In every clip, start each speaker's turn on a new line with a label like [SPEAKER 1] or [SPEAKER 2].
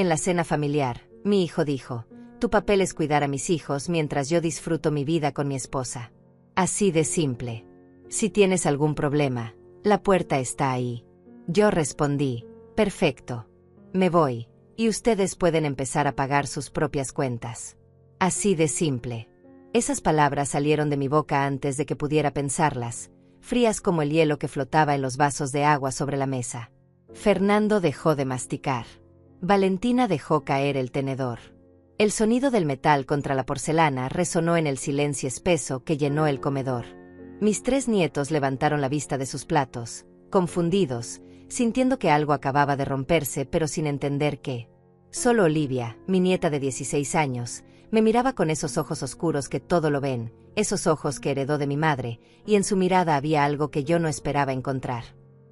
[SPEAKER 1] En la cena familiar, mi hijo dijo: tu papel es cuidar a mis hijos mientras yo disfruto mi vida con mi esposa. Así de simple. Si tienes algún problema, la puerta está ahí. Yo respondí: perfecto. Me voy, y ustedes pueden empezar a pagar sus propias cuentas. Así de simple. Esas palabras salieron de mi boca antes de que pudiera pensarlas, frías como el hielo que flotaba en los vasos de agua sobre la mesa. Fernando dejó de masticar. Valentina dejó caer el tenedor. El sonido del metal contra la porcelana resonó en el silencio espeso que llenó el comedor. Mis 3 nietos levantaron la vista de sus platos, confundidos, sintiendo que algo acababa de romperse pero sin entender qué. Solo Olivia, mi nieta de 16 años, me miraba con esos ojos oscuros que todo lo ven, esos ojos que heredó de mi madre, y en su mirada había algo que yo no esperaba encontrar.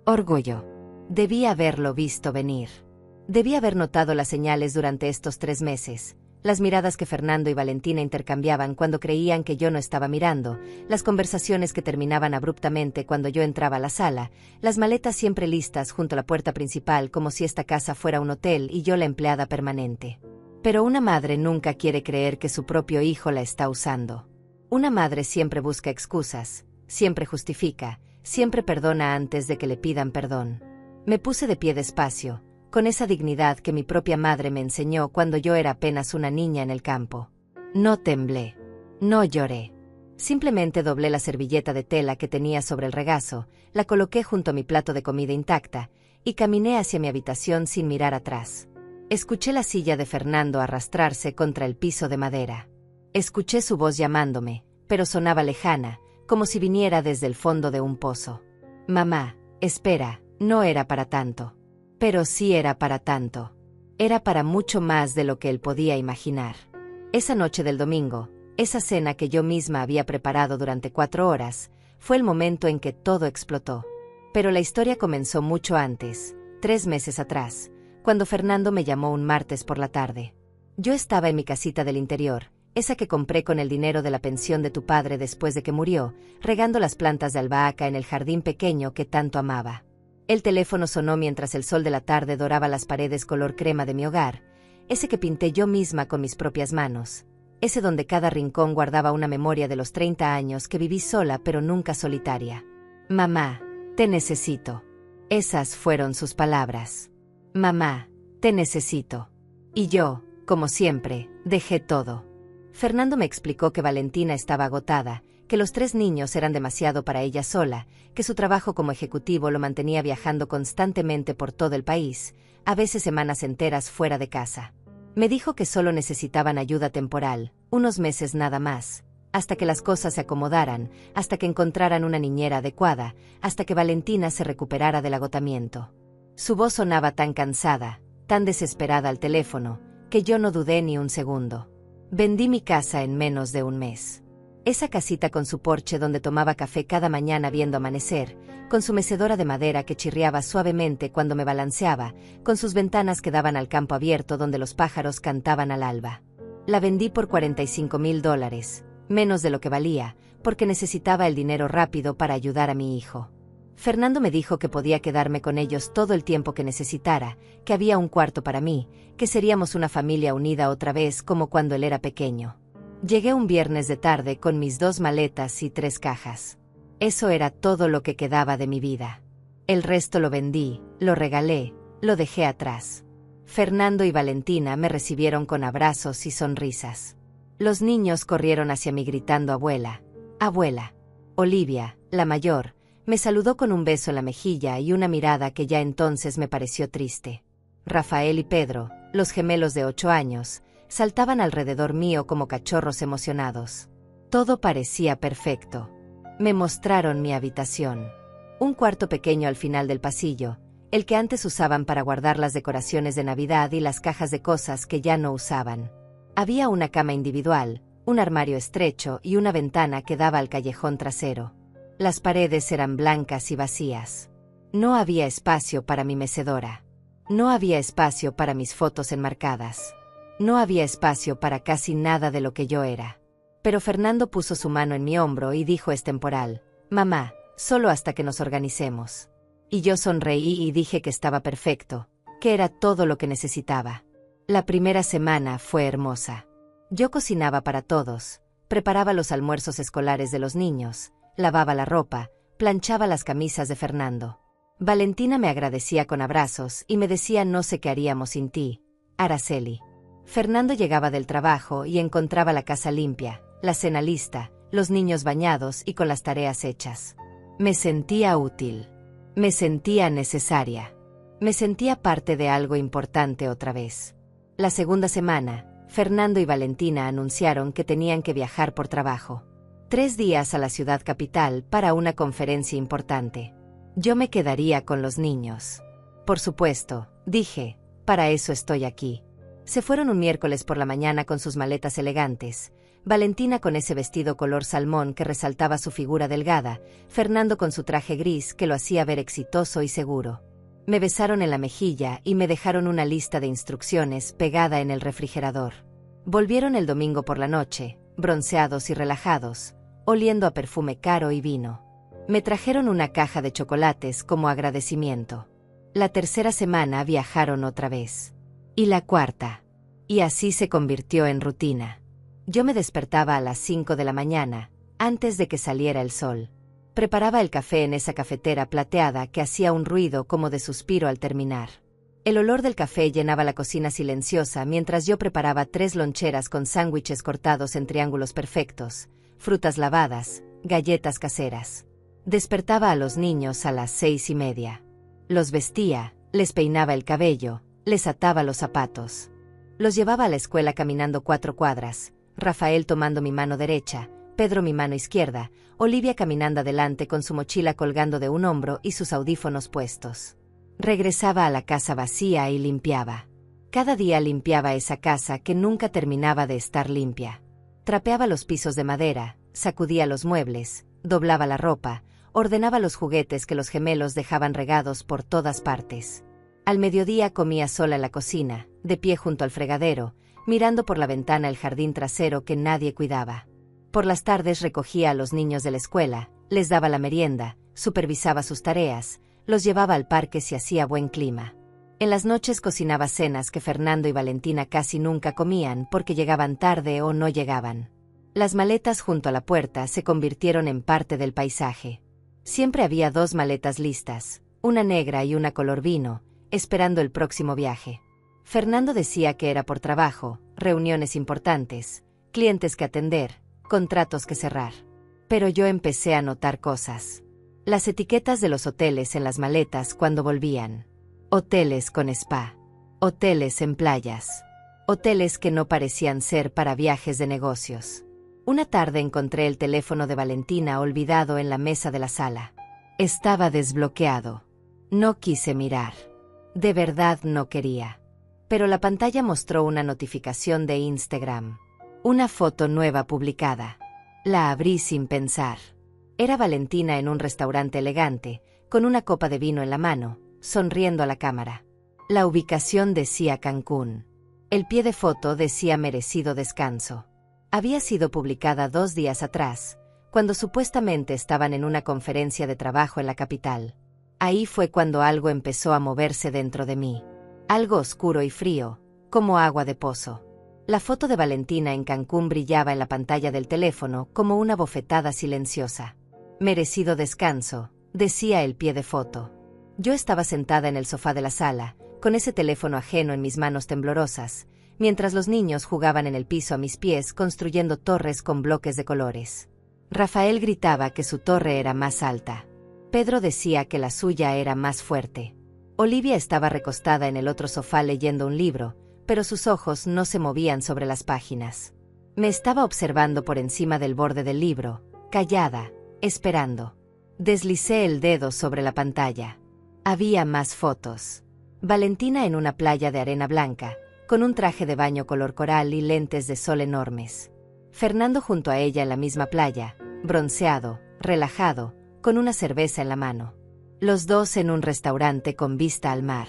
[SPEAKER 1] Orgullo. Debía haberlo visto venir. Debía haber notado las señales durante estos 3 meses, las miradas que Fernando y Valentina intercambiaban cuando creían que yo no estaba mirando, las conversaciones que terminaban abruptamente cuando yo entraba a la sala, las maletas siempre listas junto a la puerta principal como si esta casa fuera un hotel y yo la empleada permanente. Pero una madre nunca quiere creer que su propio hijo la está usando. Una madre siempre busca excusas, siempre justifica, siempre perdona antes de que le pidan perdón. Me puse de pie despacio, con esa dignidad que mi propia madre me enseñó cuando yo era apenas una niña en el campo. No temblé. No lloré. Simplemente doblé la servilleta de tela que tenía sobre el regazo, la coloqué junto a mi plato de comida intacta, y caminé hacia mi habitación sin mirar atrás. Escuché la silla de Fernando arrastrarse contra el piso de madera. Escuché su voz llamándome, pero sonaba lejana, como si viniera desde el fondo de un pozo. Mamá, espera, no era para tanto. Pero sí era para tanto. Era para mucho más de lo que él podía imaginar. Esa noche del domingo, esa cena que yo misma había preparado durante 4 horas, fue el momento en que todo explotó. Pero la historia comenzó mucho antes, 3 meses atrás, cuando Fernando me llamó un martes por la tarde. Yo estaba en mi casita del interior, esa que compré con el dinero de la pensión de tu padre después de que murió, regando las plantas de albahaca en el jardín pequeño que tanto amaba. El teléfono sonó mientras el sol de la tarde doraba las paredes color crema de mi hogar, ese que pinté yo misma con mis propias manos, ese donde cada rincón guardaba una memoria de los 30 años que viví sola pero nunca solitaria. Mamá, te necesito. Esas fueron sus palabras. Mamá, te necesito. Y yo, como siempre, dejé todo. Fernando me explicó que Valentina estaba agotada, que los 3 niños eran demasiado para ella sola, que su trabajo como ejecutivo lo mantenía viajando constantemente por todo el país, a veces semanas enteras fuera de casa. Me dijo que solo necesitaban ayuda temporal, unos meses nada más, hasta que las cosas se acomodaran, hasta que encontraran una niñera adecuada, hasta que Valentina se recuperara del agotamiento. Su voz sonaba tan cansada, tan desesperada al teléfono, que yo no dudé ni un segundo. Vendí mi casa en menos de un mes. Esa casita con su porche donde tomaba café cada mañana viendo amanecer, con su mecedora de madera que chirriaba suavemente cuando me balanceaba, con sus ventanas que daban al campo abierto donde los pájaros cantaban al alba. La vendí por $45,000, menos de lo que valía, porque necesitaba el dinero rápido para ayudar a mi hijo. Fernando me dijo que podía quedarme con ellos todo el tiempo que necesitara, que había un cuarto para mí, que seríamos una familia unida otra vez como cuando él era pequeño. Llegué un viernes de tarde con mis 2 maletas y 3 cajas. Eso era todo lo que quedaba de mi vida. El resto lo vendí, lo regalé, lo dejé atrás. Fernando y Valentina me recibieron con abrazos y sonrisas. Los niños corrieron hacia mí gritando abuela, abuela. Olivia, la mayor, me saludó con un beso en la mejilla y una mirada que ya entonces me pareció triste. Rafael y Pedro, los gemelos de 8 años, saltaban alrededor mío como cachorros emocionados. Todo parecía perfecto. Me mostraron mi habitación. Un cuarto pequeño al final del pasillo, el que antes usaban para guardar las decoraciones de Navidad y las cajas de cosas que ya no usaban. Había una cama individual, un armario estrecho y una ventana que daba al callejón trasero. Las paredes eran blancas y vacías. No había espacio para mi mecedora. No había espacio para mis fotos enmarcadas. No había espacio para casi nada de lo que yo era. Pero Fernando puso su mano en mi hombro y dijo extemporal, mamá, solo hasta que nos organicemos. Y yo sonreí y dije que estaba perfecto, que era todo lo que necesitaba. La primera semana fue hermosa. Yo cocinaba para todos, preparaba los almuerzos escolares de los niños, lavaba la ropa, planchaba las camisas de Fernando. Valentina me agradecía con abrazos y me decía no sé qué haríamos sin ti, Araceli. Fernando llegaba del trabajo y encontraba la casa limpia, la cena lista, los niños bañados y con las tareas hechas. Me sentía útil. Me sentía necesaria. Me sentía parte de algo importante otra vez. La segunda semana, Fernando y Valentina anunciaron que tenían que viajar por trabajo. 3 días a la ciudad capital para una conferencia importante. Yo me quedaría con los niños. Por supuesto, dije, para eso estoy aquí. Se fueron un miércoles por la mañana con sus maletas elegantes, Valentina con ese vestido color salmón que resaltaba su figura delgada, Fernando con su traje gris que lo hacía ver exitoso y seguro. Me besaron en la mejilla y me dejaron una lista de instrucciones pegada en el refrigerador. Volvieron el domingo por la noche, bronceados y relajados, oliendo a perfume caro y vino. Me trajeron una caja de chocolates como agradecimiento. La tercera semana viajaron otra vez. Y la cuarta. Y así se convirtió en rutina. Yo me despertaba a las 5 de la mañana, antes de que saliera el sol. Preparaba el café en esa cafetera plateada que hacía un ruido como de suspiro al terminar. El olor del café llenaba la cocina silenciosa mientras yo preparaba 3 loncheras con sándwiches cortados en triángulos perfectos, frutas lavadas, galletas caseras. Despertaba a los niños a las 6:30. Los vestía, les peinaba el cabello, les ataba los zapatos. Los llevaba a la escuela caminando 4 cuadras, Rafael tomando mi mano derecha, Pedro mi mano izquierda, Olivia caminando adelante con su mochila colgando de un hombro y sus audífonos puestos. Regresaba a la casa vacía y limpiaba. Cada día limpiaba esa casa que nunca terminaba de estar limpia. Trapeaba los pisos de madera, sacudía los muebles, doblaba la ropa, ordenaba los juguetes que los gemelos dejaban regados por todas partes. Al mediodía comía sola en la cocina, de pie junto al fregadero, mirando por la ventana el jardín trasero que nadie cuidaba. Por las tardes recogía a los niños de la escuela, les daba la merienda, supervisaba sus tareas, los llevaba al parque si hacía buen clima. En las noches cocinaba cenas que Fernando y Valentina casi nunca comían porque llegaban tarde o no llegaban. Las maletas junto a la puerta se convirtieron en parte del paisaje. Siempre había 2 maletas listas, una negra y una color vino, esperando el próximo viaje. Fernando decía que era por trabajo, reuniones importantes, clientes que atender, contratos que cerrar. Pero yo empecé a notar cosas. Las etiquetas de los hoteles en las maletas cuando volvían. Hoteles con spa. Hoteles en playas. Hoteles que no parecían ser para viajes de negocios. Una tarde encontré el teléfono de Valentina olvidado en la mesa de la sala. Estaba desbloqueado. No quise mirar. De verdad no quería. Pero la pantalla mostró una notificación de Instagram. Una foto nueva publicada. La abrí sin pensar. Era Valentina en un restaurante elegante, con una copa de vino en la mano, sonriendo a la cámara. La ubicación decía Cancún. El pie de foto decía merecido descanso. Había sido publicada 2 días atrás, cuando supuestamente estaban en una conferencia de trabajo en la capital. Ahí fue cuando algo empezó a moverse dentro de mí. Algo oscuro y frío, como agua de pozo. La foto de Valentina en Cancún brillaba en la pantalla del teléfono como una bofetada silenciosa. Merecido descanso, decía el pie de foto. Yo estaba sentada en el sofá de la sala, con ese teléfono ajeno en mis manos temblorosas, mientras los niños jugaban en el piso a mis pies construyendo torres con bloques de colores. Rafael gritaba que su torre era más alta. Pedro decía que la suya era más fuerte. Olivia estaba recostada en el otro sofá leyendo un libro, pero sus ojos no se movían sobre las páginas. Me estaba observando por encima del borde del libro, callada, esperando. Deslicé el dedo sobre la pantalla. Había más fotos. Valentina en una playa de arena blanca, con un traje de baño color coral y lentes de sol enormes. Fernando junto a ella en la misma playa, bronceado, relajado, con una cerveza en la mano. Los dos en un restaurante con vista al mar.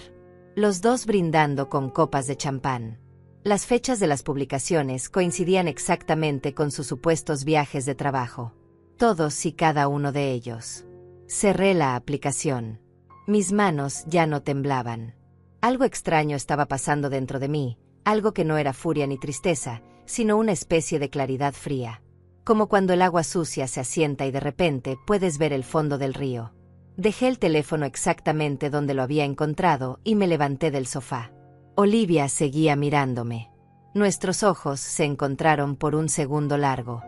[SPEAKER 1] Los dos brindando con copas de champán. Las fechas de las publicaciones coincidían exactamente con sus supuestos viajes de trabajo. Todos y cada uno de ellos. Cerré la aplicación. Mis manos ya no temblaban. Algo extraño estaba pasando dentro de mí, algo que no era furia ni tristeza, sino una especie de claridad fría. Como cuando el agua sucia se asienta y de repente puedes ver el fondo del río. Dejé el teléfono exactamente donde lo había encontrado y me levanté del sofá. Olivia seguía mirándome. Nuestros ojos se encontraron por un segundo largo.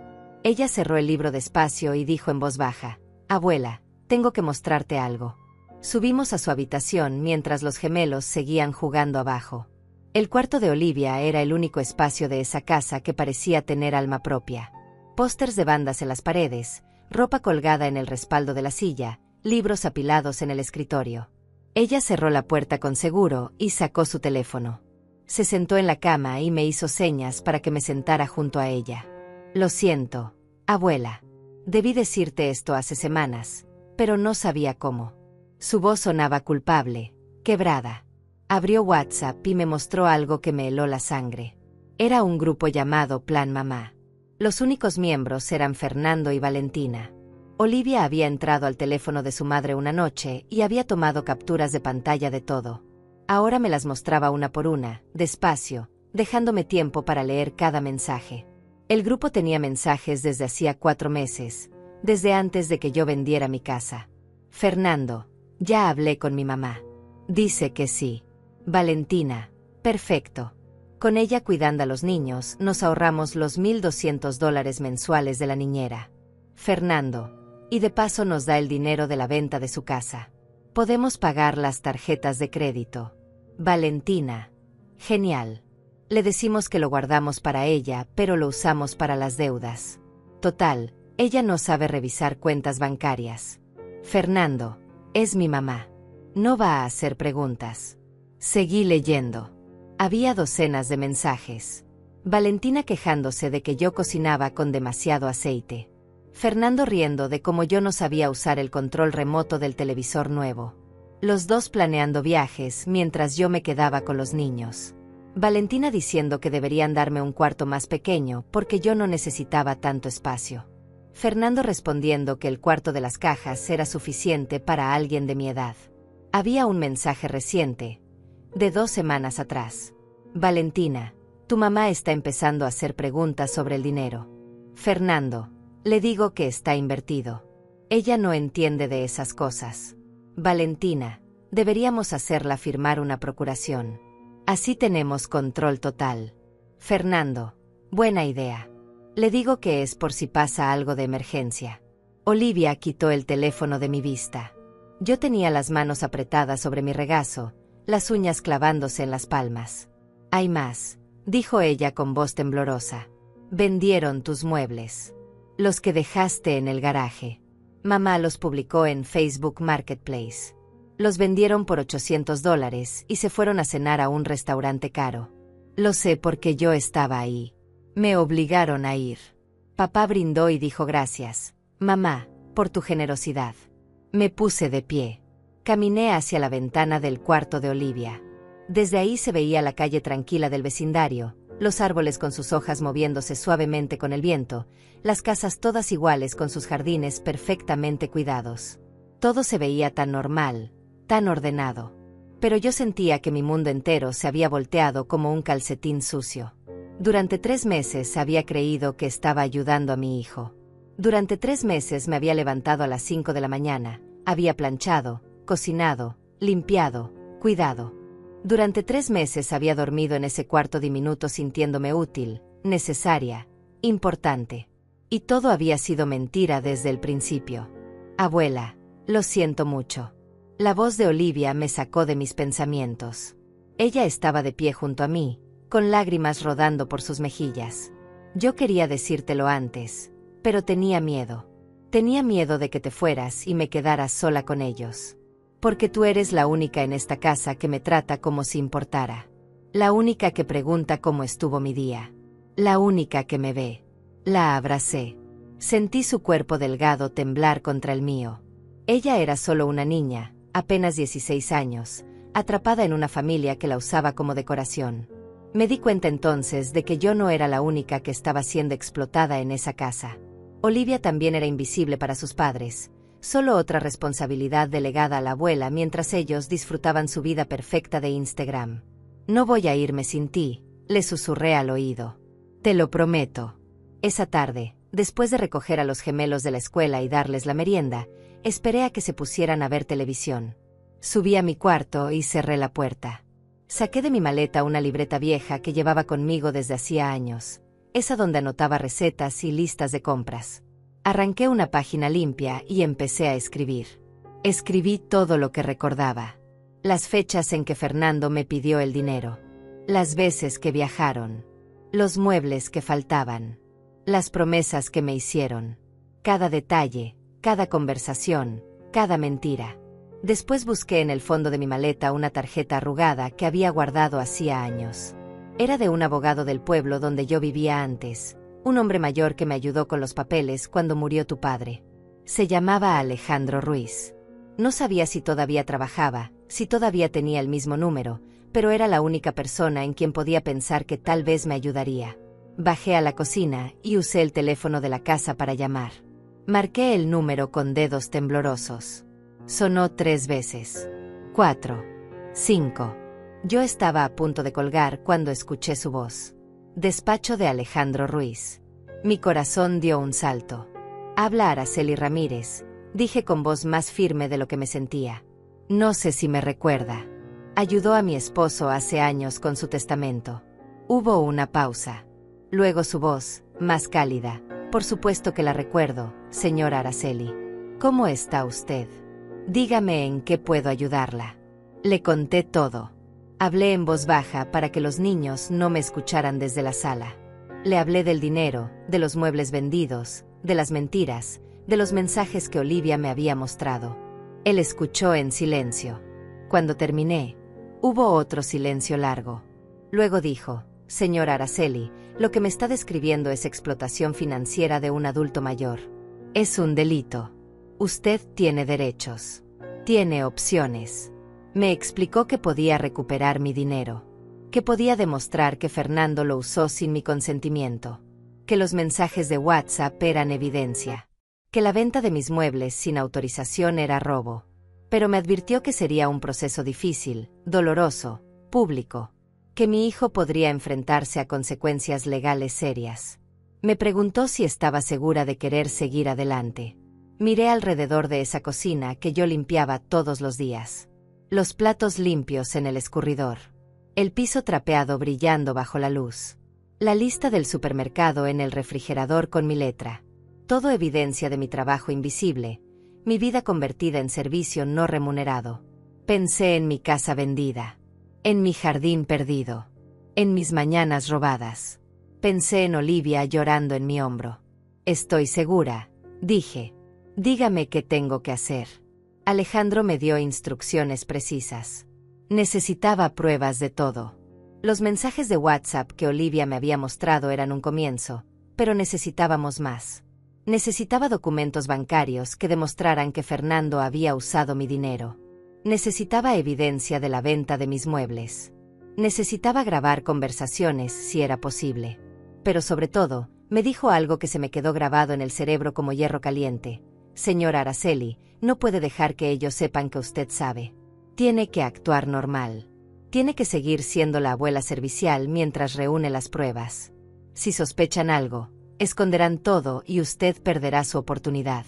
[SPEAKER 1] Ella cerró el libro despacio y dijo en voz baja: «Abuela, tengo que mostrarte algo». Subimos a su habitación mientras los gemelos seguían jugando abajo. El cuarto de Olivia era el único espacio de esa casa que parecía tener alma propia. Pósters de bandas en las paredes, ropa colgada en el respaldo de la silla, libros apilados en el escritorio. Ella cerró la puerta con seguro y sacó su teléfono. Se sentó en la cama y me hizo señas para que me sentara junto a ella. «Lo siento, abuela. Debí decirte esto hace semanas, pero no sabía cómo». Su voz sonaba culpable, quebrada. Abrió WhatsApp y me mostró algo que me heló la sangre. Era un grupo llamado Plan Mamá. Los únicos miembros eran Fernando y Valentina. Olivia había entrado al teléfono de su madre una noche y había tomado capturas de pantalla de todo. Ahora me las mostraba una por una, despacio, dejándome tiempo para leer cada mensaje. El grupo tenía mensajes desde hacía 4 meses, desde antes de que yo vendiera mi casa. Fernando: «Ya hablé con mi mamá. Dice que sí». Valentina: «Perfecto. Con ella cuidando a los niños, nos ahorramos los $1,200 mensuales de la niñera». Fernando: «Y de paso nos da el dinero de la venta de su casa. Podemos pagar las tarjetas de crédito». Valentina: «Genial. Le decimos que lo guardamos para ella, pero lo usamos para las deudas. Total, ella no sabe revisar cuentas bancarias». Fernando: «Es mi mamá. No va a hacer preguntas». Seguí leyendo. Había docenas de mensajes. Valentina quejándose de que yo cocinaba con demasiado aceite. Fernando riendo de cómo yo no sabía usar el control remoto del televisor nuevo. Los dos planeando viajes mientras yo me quedaba con los niños. Valentina diciendo que deberían darme un cuarto más pequeño porque yo no necesitaba tanto espacio. Fernando respondiendo que el cuarto de las cajas era suficiente para alguien de mi edad. Había un mensaje reciente, de 2 semanas atrás. Valentina: «Tu mamá está empezando a hacer preguntas sobre el dinero». Fernando: «Le digo que está invertido. Ella no entiende de esas cosas». Valentina: «Deberíamos hacerla firmar una procuración. Así tenemos control total». Fernando: «Buena idea. Le digo que es por si pasa algo de emergencia». Olivia quitó el teléfono de mi vista. Yo tenía las manos apretadas sobre mi regazo, las uñas clavándose en las palmas. «Hay más», dijo ella con voz temblorosa. «Vendieron tus muebles. Los que dejaste en el garaje. Mamá los publicó en Facebook Marketplace. Los vendieron por $800 y se fueron a cenar a un restaurante caro. Lo sé porque yo estaba ahí. Me obligaron a ir». Papá brindó y dijo: «Gracias, mamá, por tu generosidad». Me puse de pie. Caminé hacia la ventana del cuarto de Olivia. Desde ahí se veía la calle tranquila del vecindario, los árboles con sus hojas moviéndose suavemente con el viento, las casas todas iguales con sus jardines perfectamente cuidados. Todo se veía tan normal, tan ordenado. Pero yo sentía que mi mundo entero se había volteado como un calcetín sucio. Durante 3 meses había creído que estaba ayudando a mi hijo. Durante 3 meses me había levantado a las 5 de la mañana, había planchado, cocinado, limpiado, cuidado. Durante 3 meses había dormido en ese cuarto diminuto sintiéndome útil, necesaria, importante. Y todo había sido mentira desde el principio. «Abuela, lo siento mucho». La voz de Olivia me sacó de mis pensamientos. Ella estaba de pie junto a mí, con lágrimas rodando por sus mejillas. «Yo quería decírtelo antes, pero tenía miedo. Tenía miedo de que te fueras y me quedaras sola con ellos. Porque tú eres la única en esta casa que me trata como si importara. La única que pregunta cómo estuvo mi día. La única que me ve». La abracé. Sentí su cuerpo delgado temblar contra el mío. Ella era solo una niña, apenas 16 años, atrapada en una familia que la usaba como decoración. Me di cuenta entonces de que yo no era la única que estaba siendo explotada en esa casa. Olivia también era invisible para sus padres, solo otra responsabilidad delegada a la abuela mientras ellos disfrutaban su vida perfecta de Instagram. «No voy a irme sin ti», Le susurré al oído. Te lo prometo. Esa tarde, después de recoger a los gemelos de la escuela y darles la merienda, esperé a que se pusieran a ver televisión. Subí a mi cuarto y cerré la puerta. Saqué de mi maleta una libreta vieja que llevaba conmigo desde hacía años, esa donde anotaba recetas y listas de compras. Arranqué una página limpia y empecé a escribir. Escribí todo lo que recordaba. Las fechas en que Fernando me pidió el dinero. Las veces que viajaron. Los muebles que faltaban. Las promesas que me hicieron. Cada detalle, cada conversación, cada mentira. Después busqué en el fondo de mi maleta una tarjeta arrugada que había guardado hacía años. Era de un abogado del pueblo donde yo vivía antes, un hombre mayor que me ayudó con los papeles cuando murió tu padre. Se llamaba Alejandro Ruiz. No sabía si todavía trabajaba, si todavía tenía el mismo número, pero era la única persona en quien podía pensar que tal vez me ayudaría. Bajé a la cocina y usé el teléfono de la casa para llamar. Marqué el número con dedos temblorosos. Sonó 3 veces. 4. 5. Yo estaba a punto de colgar cuando escuché su voz. Despacho de Alejandro Ruiz. Mi corazón dio un salto. Habla Araceli Ramírez, dije con voz más firme de lo que me sentía. No sé si me recuerda. Ayudó a mi esposo hace años con su testamento. Hubo una pausa. Luego su voz, más cálida. Por supuesto que la recuerdo, señora Araceli. ¿Cómo está usted? Dígame en qué puedo ayudarla. Le conté todo. Hablé en voz baja para que los niños no me escucharan desde la sala. Le hablé del dinero, de los muebles vendidos, de las mentiras, de los mensajes que Olivia me había mostrado. Él escuchó en silencio. Cuando terminé, hubo otro silencio largo. Luego dijo, señora Araceli, lo que me está describiendo es explotación financiera de un adulto mayor. Es un delito. Usted tiene derechos. Tiene opciones. Me explicó que podía recuperar mi dinero. Que podía demostrar que Fernando lo usó sin mi consentimiento. Que los mensajes de WhatsApp eran evidencia. Que la venta de mis muebles sin autorización era robo. Pero me advirtió que sería un proceso difícil, doloroso, público. Que mi hijo podría enfrentarse a consecuencias legales serias. Me preguntó si estaba segura de querer seguir adelante. Miré alrededor de esa cocina que yo limpiaba todos los días. Los platos limpios en el escurridor. El piso trapeado brillando bajo la luz. La lista del supermercado en el refrigerador con mi letra. Todo evidencia de mi trabajo invisible, mi vida convertida en servicio no remunerado. Pensé en mi casa vendida. En mi jardín perdido. En mis mañanas robadas. Pensé en Olivia llorando en mi hombro. Estoy segura, dije. Dígame qué tengo que hacer. Alejandro me dio instrucciones precisas. Necesitaba pruebas de todo. Los mensajes de WhatsApp que Olivia me había mostrado eran un comienzo, pero necesitábamos más. Necesitaba documentos bancarios que demostraran que Fernando había usado mi dinero. Necesitaba evidencia de la venta de mis muebles. Necesitaba grabar conversaciones si era posible. Pero sobre todo, me dijo algo que se me quedó grabado en el cerebro como hierro caliente. Señora Araceli, no puede dejar que ellos sepan que usted sabe. Tiene que actuar normal. Tiene que seguir siendo la abuela servicial mientras reúne las pruebas. Si sospechan algo, esconderán todo y usted perderá su oportunidad.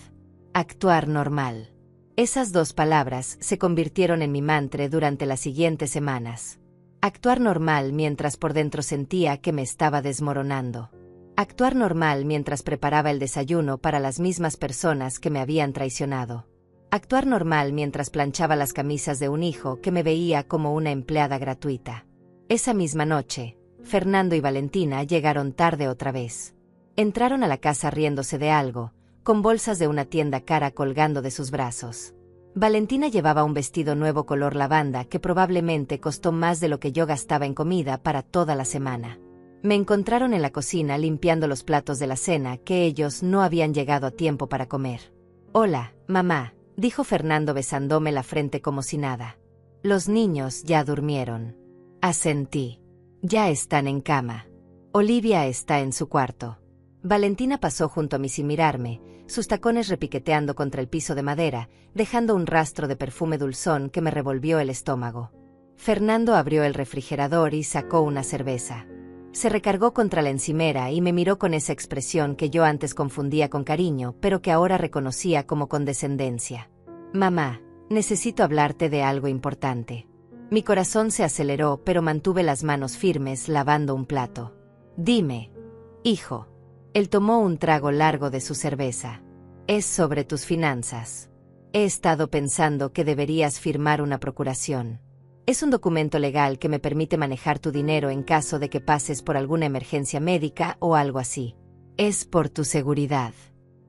[SPEAKER 1] Actuar normal. Esas 2 palabras se convirtieron en mi mantra durante las siguientes semanas. Actuar normal mientras por dentro sentía que me estaba desmoronando. Actuar normal mientras preparaba el desayuno para las mismas personas que me habían traicionado. Actuar normal mientras planchaba las camisas de un hijo que me veía como una empleada gratuita. Esa misma noche, Fernando y Valentina llegaron tarde otra vez. Entraron a la casa riéndose de algo, con bolsas de una tienda cara colgando de sus brazos. Valentina llevaba un vestido nuevo color lavanda que probablemente costó más de lo que yo gastaba en comida para toda la semana. Me encontraron en la cocina limpiando los platos de la cena que ellos no habían llegado a tiempo para comer. Hola, mamá, dijo Fernando besándome la frente como si nada. Los niños ya durmieron. Asentí. Ya están en cama. Olivia está en su cuarto. Valentina pasó junto a mí sin mirarme, sus tacones repiqueteando contra el piso de madera, dejando un rastro de perfume dulzón que me revolvió el estómago. Fernando abrió el refrigerador y sacó una cerveza. Se recargó contra la encimera y me miró con esa expresión que yo antes confundía con cariño, pero que ahora reconocía como condescendencia. Mamá, necesito hablarte de algo importante. Mi corazón se aceleró, pero mantuve las manos firmes lavando un plato. Dime, hijo. Él tomó un trago largo de su cerveza. Es sobre tus finanzas. He estado pensando que deberías firmar una procuración. Es un documento legal que me permite manejar tu dinero en caso de que pases por alguna emergencia médica o algo así. Es por tu seguridad.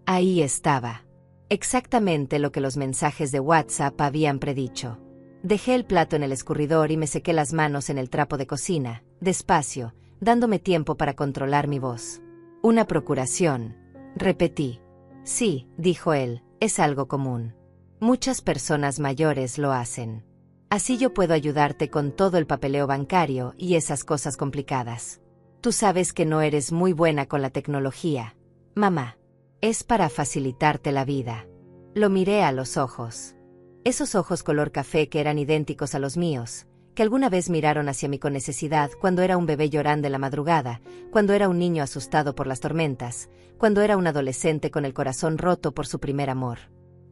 [SPEAKER 1] Ahí estaba. Exactamente lo que los mensajes de WhatsApp habían predicho. Dejé el plato en el escurridor y me sequé las manos en el trapo de cocina, despacio, dándome tiempo para controlar mi voz. Una procuración, repetí. Sí, dijo él, es algo común. Muchas personas mayores lo hacen. Así yo puedo ayudarte con todo el papeleo bancario y esas cosas complicadas. Tú sabes que no eres muy buena con la tecnología, mamá. Es para facilitarte la vida. Lo miré a los ojos. Esos ojos color café que eran idénticos a los míos, que alguna vez miraron hacia mí con necesidad cuando era un bebé llorando en la madrugada, cuando era un niño asustado por las tormentas, cuando era un adolescente con el corazón roto por su primer amor.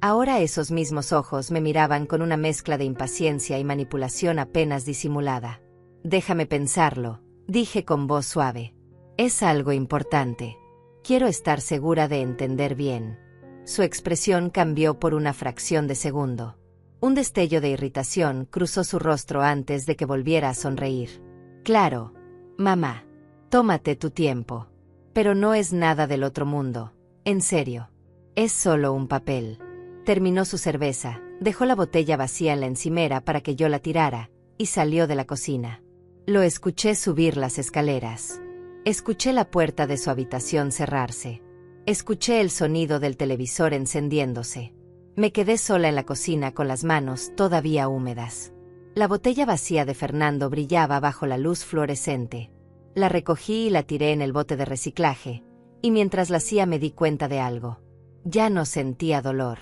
[SPEAKER 1] Ahora esos mismos ojos me miraban con una mezcla de impaciencia y manipulación apenas disimulada. Déjame pensarlo, dije con voz suave. Es algo importante. Quiero estar segura de entender bien. Su expresión cambió por una fracción de segundo. Un destello de irritación cruzó su rostro antes de que volviera a sonreír. Claro, mamá. Tómate tu tiempo. Pero no es nada del otro mundo. En serio. Es solo un papel. Terminó su cerveza, dejó la botella vacía en la encimera para que yo la tirara, y salió de la cocina. Lo escuché subir las escaleras. Escuché la puerta de su habitación cerrarse. Escuché el sonido del televisor encendiéndose. Me quedé sola en la cocina con las manos todavía húmedas. La botella vacía de Fernando brillaba bajo la luz fluorescente. La recogí y la tiré en el bote de reciclaje, y mientras la hacía me di cuenta de algo. Ya no sentía dolor.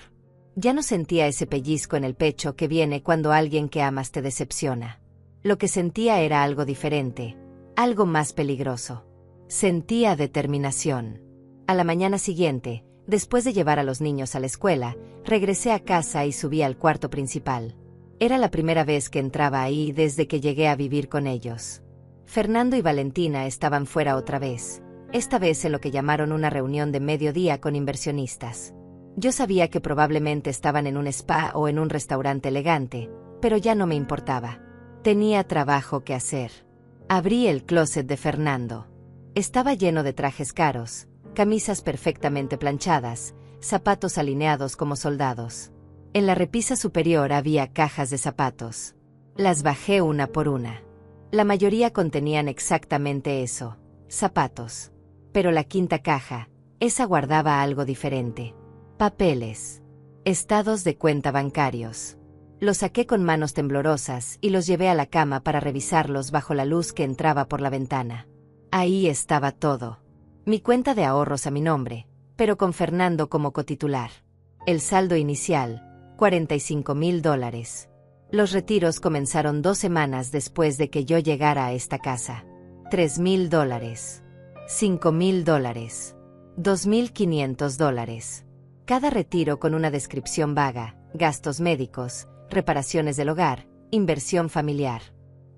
[SPEAKER 1] Ya no sentía ese pellizco en el pecho que viene cuando alguien que amas te decepciona. Lo que sentía era algo diferente, algo más peligroso. Sentía determinación. A la mañana siguiente, después de llevar a los niños a la escuela, regresé a casa y subí al cuarto principal. Era la primera vez que entraba ahí desde que llegué a vivir con ellos. Fernando y Valentina estaban fuera otra vez, esta vez en lo que llamaron una reunión de mediodía con inversionistas. Yo sabía que probablemente estaban en un spa o en un restaurante elegante, pero ya no me importaba. Tenía trabajo que hacer. Abrí el closet de Fernando. Estaba lleno de trajes caros, camisas perfectamente planchadas, zapatos alineados como soldados. En la repisa superior había cajas de zapatos. Las bajé una por una. La mayoría contenían exactamente eso, zapatos. Pero la quinta caja, esa guardaba algo diferente. Papeles. Estados de cuenta bancarios. Los saqué con manos temblorosas y los llevé a la cama para revisarlos bajo la luz que entraba por la ventana. Ahí estaba todo. Mi cuenta de ahorros a mi nombre, pero con Fernando como cotitular. El saldo inicial, $45,000. Los retiros comenzaron 2 semanas después de que yo llegara a esta casa. $3,000. $5,000. $2,500. Cada retiro con una descripción vaga, gastos médicos, reparaciones del hogar, inversión familiar.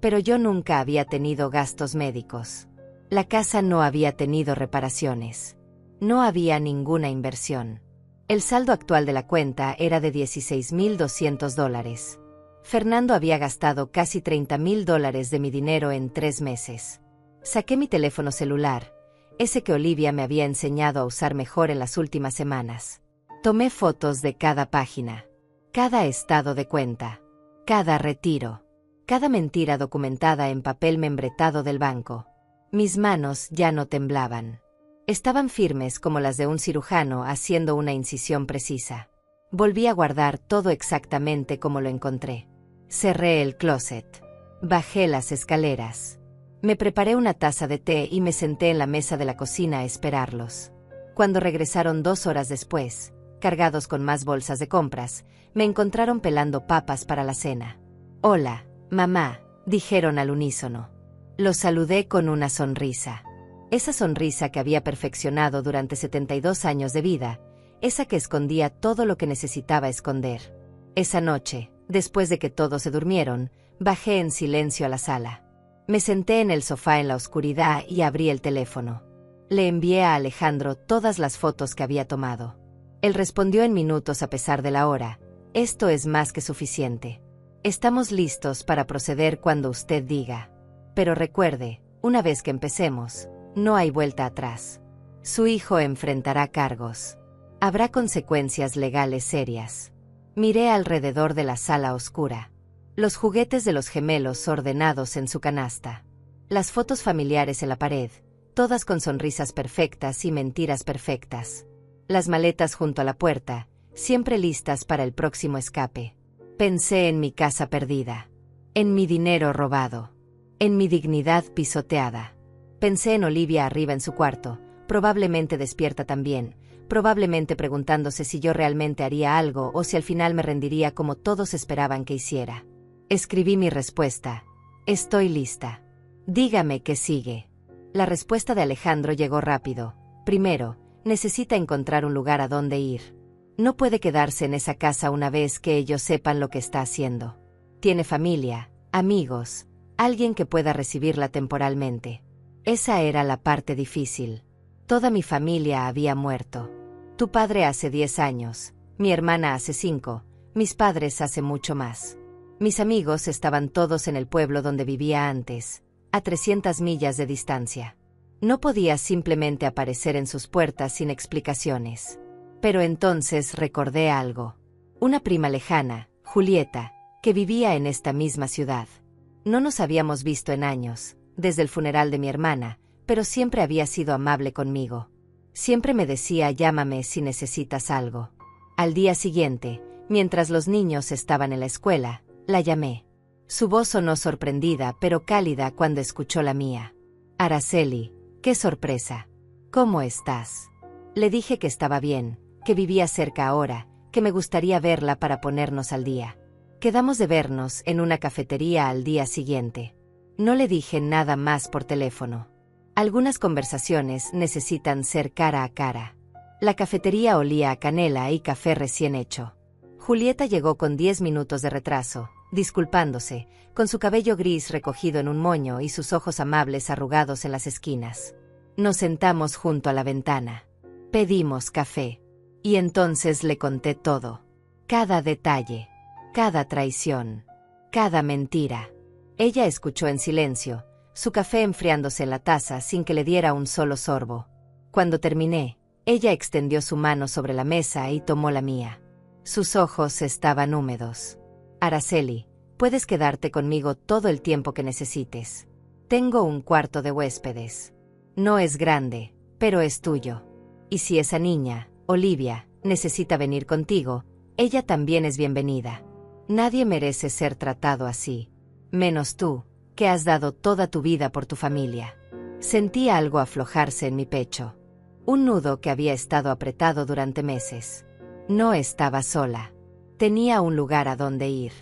[SPEAKER 1] Pero yo nunca había tenido gastos médicos. La casa no había tenido reparaciones. No había ninguna inversión. El saldo actual de la cuenta era de $16,200. Fernando había gastado casi $30,000 de mi dinero en 3 meses. Saqué mi teléfono celular, ese que Olivia me había enseñado a usar mejor en las últimas semanas. Tomé fotos de cada página, cada estado de cuenta, cada retiro, cada mentira documentada en papel membretado del banco. Mis manos ya no temblaban. Estaban firmes como las de un cirujano haciendo una incisión precisa. Volví a guardar todo exactamente como lo encontré. Cerré el closet. Bajé las escaleras. Me preparé una taza de té y me senté en la mesa de la cocina a esperarlos. Cuando regresaron 2 horas después, cargados con más bolsas de compras, me encontraron pelando papas para la cena. «Hola, mamá», dijeron al unísono. Lo saludé con una sonrisa. Esa sonrisa que había perfeccionado durante 72 años de vida, esa que escondía todo lo que necesitaba esconder. Esa noche, después de que todos se durmieron, bajé en silencio a la sala. Me senté en el sofá en la oscuridad y abrí el teléfono. Le envié a Alejandro todas las fotos que había tomado. Él respondió en minutos a pesar de la hora. Esto es más que suficiente. Estamos listos para proceder cuando usted diga. Pero recuerde, una vez que empecemos, no hay vuelta atrás. Su hijo enfrentará cargos. Habrá consecuencias legales serias. Miré alrededor de la sala oscura. Los juguetes de los gemelos ordenados en su canasta. Las fotos familiares en la pared, todas con sonrisas perfectas y mentiras perfectas. Las maletas junto a la puerta, siempre listas para el próximo escape. Pensé en mi casa perdida. En mi dinero robado. En mi dignidad pisoteada. Pensé en Olivia arriba en su cuarto, probablemente despierta también, probablemente preguntándose si yo realmente haría algo o si al final me rendiría como todos esperaban que hiciera. Escribí mi respuesta. Estoy lista. Dígame qué sigue. La respuesta de Alejandro llegó rápido. Primero, necesita encontrar un lugar a donde ir. No puede quedarse en esa casa una vez que ellos sepan lo que está haciendo. Tiene familia, amigos, alguien que pueda recibirla temporalmente. Esa era la parte difícil. Toda mi familia había muerto. Tu padre hace 10 años, mi hermana hace 5, mis padres hace mucho más. Mis amigos estaban todos en el pueblo donde vivía antes, a 300 millas de distancia. No podía simplemente aparecer en sus puertas sin explicaciones. Pero entonces recordé algo. Una prima lejana, Julieta, que vivía en esta misma ciudad. No nos habíamos visto en años, desde el funeral de mi hermana, pero siempre había sido amable conmigo. Siempre me decía llámame si necesitas algo. Al día siguiente, mientras los niños estaban en la escuela, la llamé. Su voz sonó sorprendida pero cálida cuando escuchó la mía. Araceli, qué sorpresa. ¿Cómo estás? Le dije que estaba bien, que vivía cerca ahora, que me gustaría verla para ponernos al día. Quedamos de vernos en una cafetería al día siguiente. No le dije nada más por teléfono. Algunas conversaciones necesitan ser cara a cara. La cafetería olía a canela y café recién hecho. Julieta llegó con 10 minutos de retraso, disculpándose, con su cabello gris recogido en un moño y sus ojos amables arrugados en las esquinas. Nos sentamos junto a la ventana. Pedimos café. Y entonces le conté todo. Cada detalle. Cada traición. Cada mentira. Ella escuchó en silencio, su café enfriándose en la taza sin que le diera un solo sorbo. Cuando terminé, ella extendió su mano sobre la mesa y tomó la mía. Sus ojos estaban húmedos. Araceli, puedes quedarte conmigo todo el tiempo que necesites. Tengo un cuarto de huéspedes. No es grande, pero es tuyo. Y si esa niña, Olivia, necesita venir contigo, ella también es bienvenida. Nadie merece ser tratado así. Menos tú, que has dado toda tu vida por tu familia. Sentí algo aflojarse en mi pecho. Un nudo que había estado apretado durante meses. No estaba sola. Tenía un lugar a donde ir.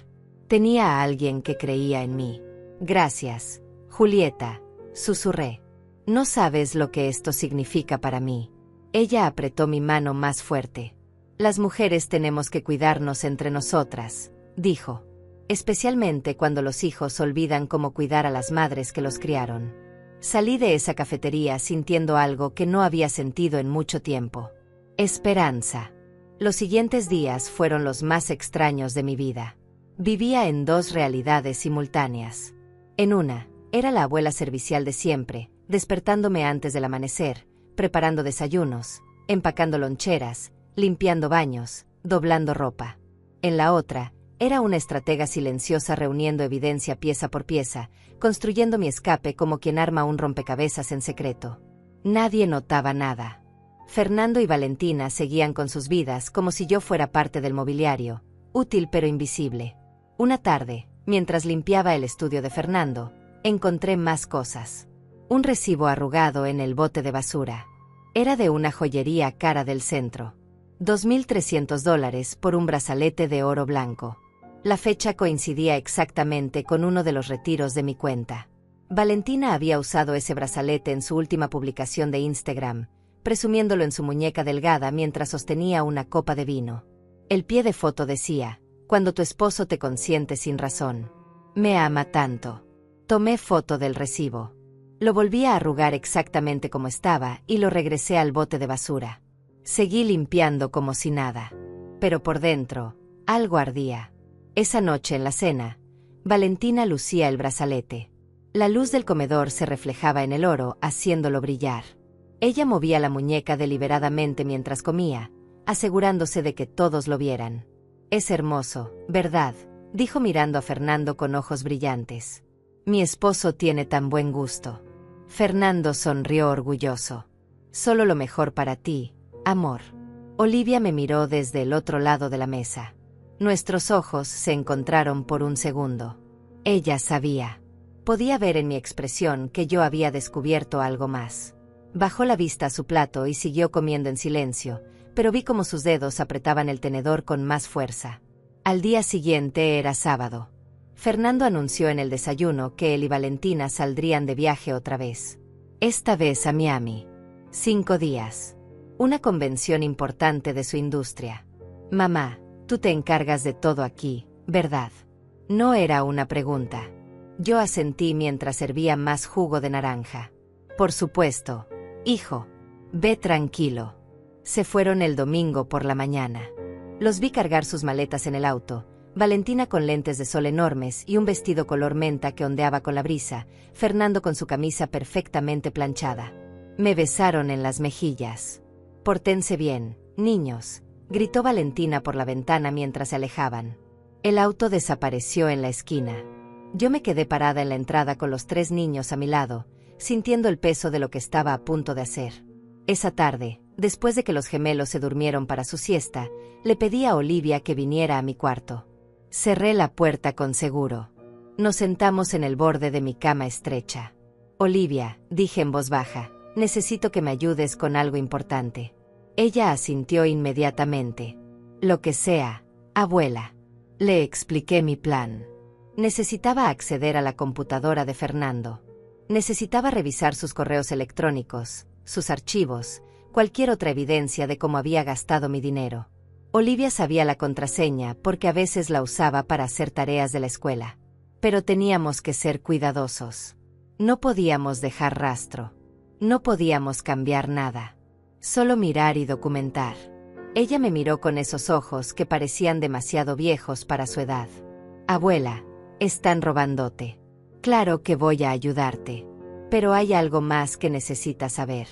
[SPEAKER 1] Tenía a alguien que creía en mí. Gracias, Julieta, susurré. No sabes lo que esto significa para mí. Ella apretó mi mano más fuerte. Las mujeres tenemos que cuidarnos entre nosotras, dijo. Especialmente cuando los hijos olvidan cómo cuidar a las madres que los criaron. Salí de esa cafetería sintiendo algo que no había sentido en mucho tiempo. Esperanza. Los siguientes días fueron los más extraños de mi vida. Vivía en dos realidades simultáneas. En una, era la abuela servicial de siempre, despertándome antes del amanecer, preparando desayunos, empacando loncheras, limpiando baños, doblando ropa. En la otra, era una estratega silenciosa reuniendo evidencia pieza por pieza, construyendo mi escape como quien arma un rompecabezas en secreto. Nadie notaba nada. Fernando y Valentina seguían con sus vidas como si yo fuera parte del mobiliario, útil pero invisible. Una tarde, mientras limpiaba el estudio de Fernando, encontré más cosas. Un recibo arrugado en el bote de basura. Era de una joyería cara del centro. $2,300 por un brazalete de oro blanco. La fecha coincidía exactamente con uno de los retiros de mi cuenta. Valentina había usado ese brazalete en su última publicación de Instagram, presumiéndolo en su muñeca delgada mientras sostenía una copa de vino. El pie de foto decía: cuando tu esposo te consiente sin razón. Me ama tanto. Tomé foto del recibo. Lo volví a arrugar exactamente como estaba y lo regresé al bote de basura. Seguí limpiando como si nada. Pero por dentro, algo ardía. Esa noche en la cena, Valentina lucía el brazalete. La luz del comedor se reflejaba en el oro, haciéndolo brillar. Ella movía la muñeca deliberadamente mientras comía, asegurándose de que todos lo vieran. Es hermoso, ¿verdad?, dijo mirando a Fernando con ojos brillantes. Mi esposo tiene tan buen gusto. Fernando sonrió orgulloso. Solo lo mejor para ti, amor. Olivia me miró desde el otro lado de la mesa. Nuestros ojos se encontraron por un segundo. Ella sabía. Podía ver en mi expresión que yo había descubierto algo más. Bajó la vista a su plato y siguió comiendo en silencio, pero vi cómo sus dedos apretaban el tenedor con más fuerza. Al día siguiente era sábado. Fernando anunció en el desayuno que él y Valentina saldrían de viaje otra vez. Esta vez a Miami. 5 días. Una convención importante de su industria. Mamá, tú te encargas de todo aquí, ¿verdad? No era una pregunta. Yo asentí mientras servía más jugo de naranja. Por supuesto. Hijo. Ve tranquilo. Se fueron el domingo por la mañana. Los vi cargar sus maletas en el auto, Valentina con lentes de sol enormes y un vestido color menta que ondeaba con la brisa, Fernando con su camisa perfectamente planchada. Me besaron en las mejillas. Pórtense bien, niños, gritó Valentina por la ventana mientras se alejaban. El auto desapareció en la esquina. Yo me quedé parada en la entrada con los 3 niños a mi lado, sintiendo el peso de lo que estaba a punto de hacer. Esa tarde, después de que los gemelos se durmieron para su siesta, le pedí a Olivia que viniera a mi cuarto. Cerré la puerta con seguro. Nos sentamos en el borde de mi cama estrecha. Olivia, dije en voz baja, necesito que me ayudes con algo importante. Ella asintió inmediatamente. Lo que sea, abuela. Le expliqué mi plan. Necesitaba acceder a la computadora de Fernando. Necesitaba revisar sus correos electrónicos, sus archivos, cualquier otra evidencia de cómo había gastado mi dinero. Olivia sabía la contraseña porque a veces la usaba para hacer tareas de la escuela. Pero teníamos que ser cuidadosos. No podíamos dejar rastro. No podíamos cambiar nada. Solo mirar y documentar. Ella me miró con esos ojos que parecían demasiado viejos para su edad. Abuela, están robándote. Claro que voy a ayudarte. Pero hay algo más que necesitas saber.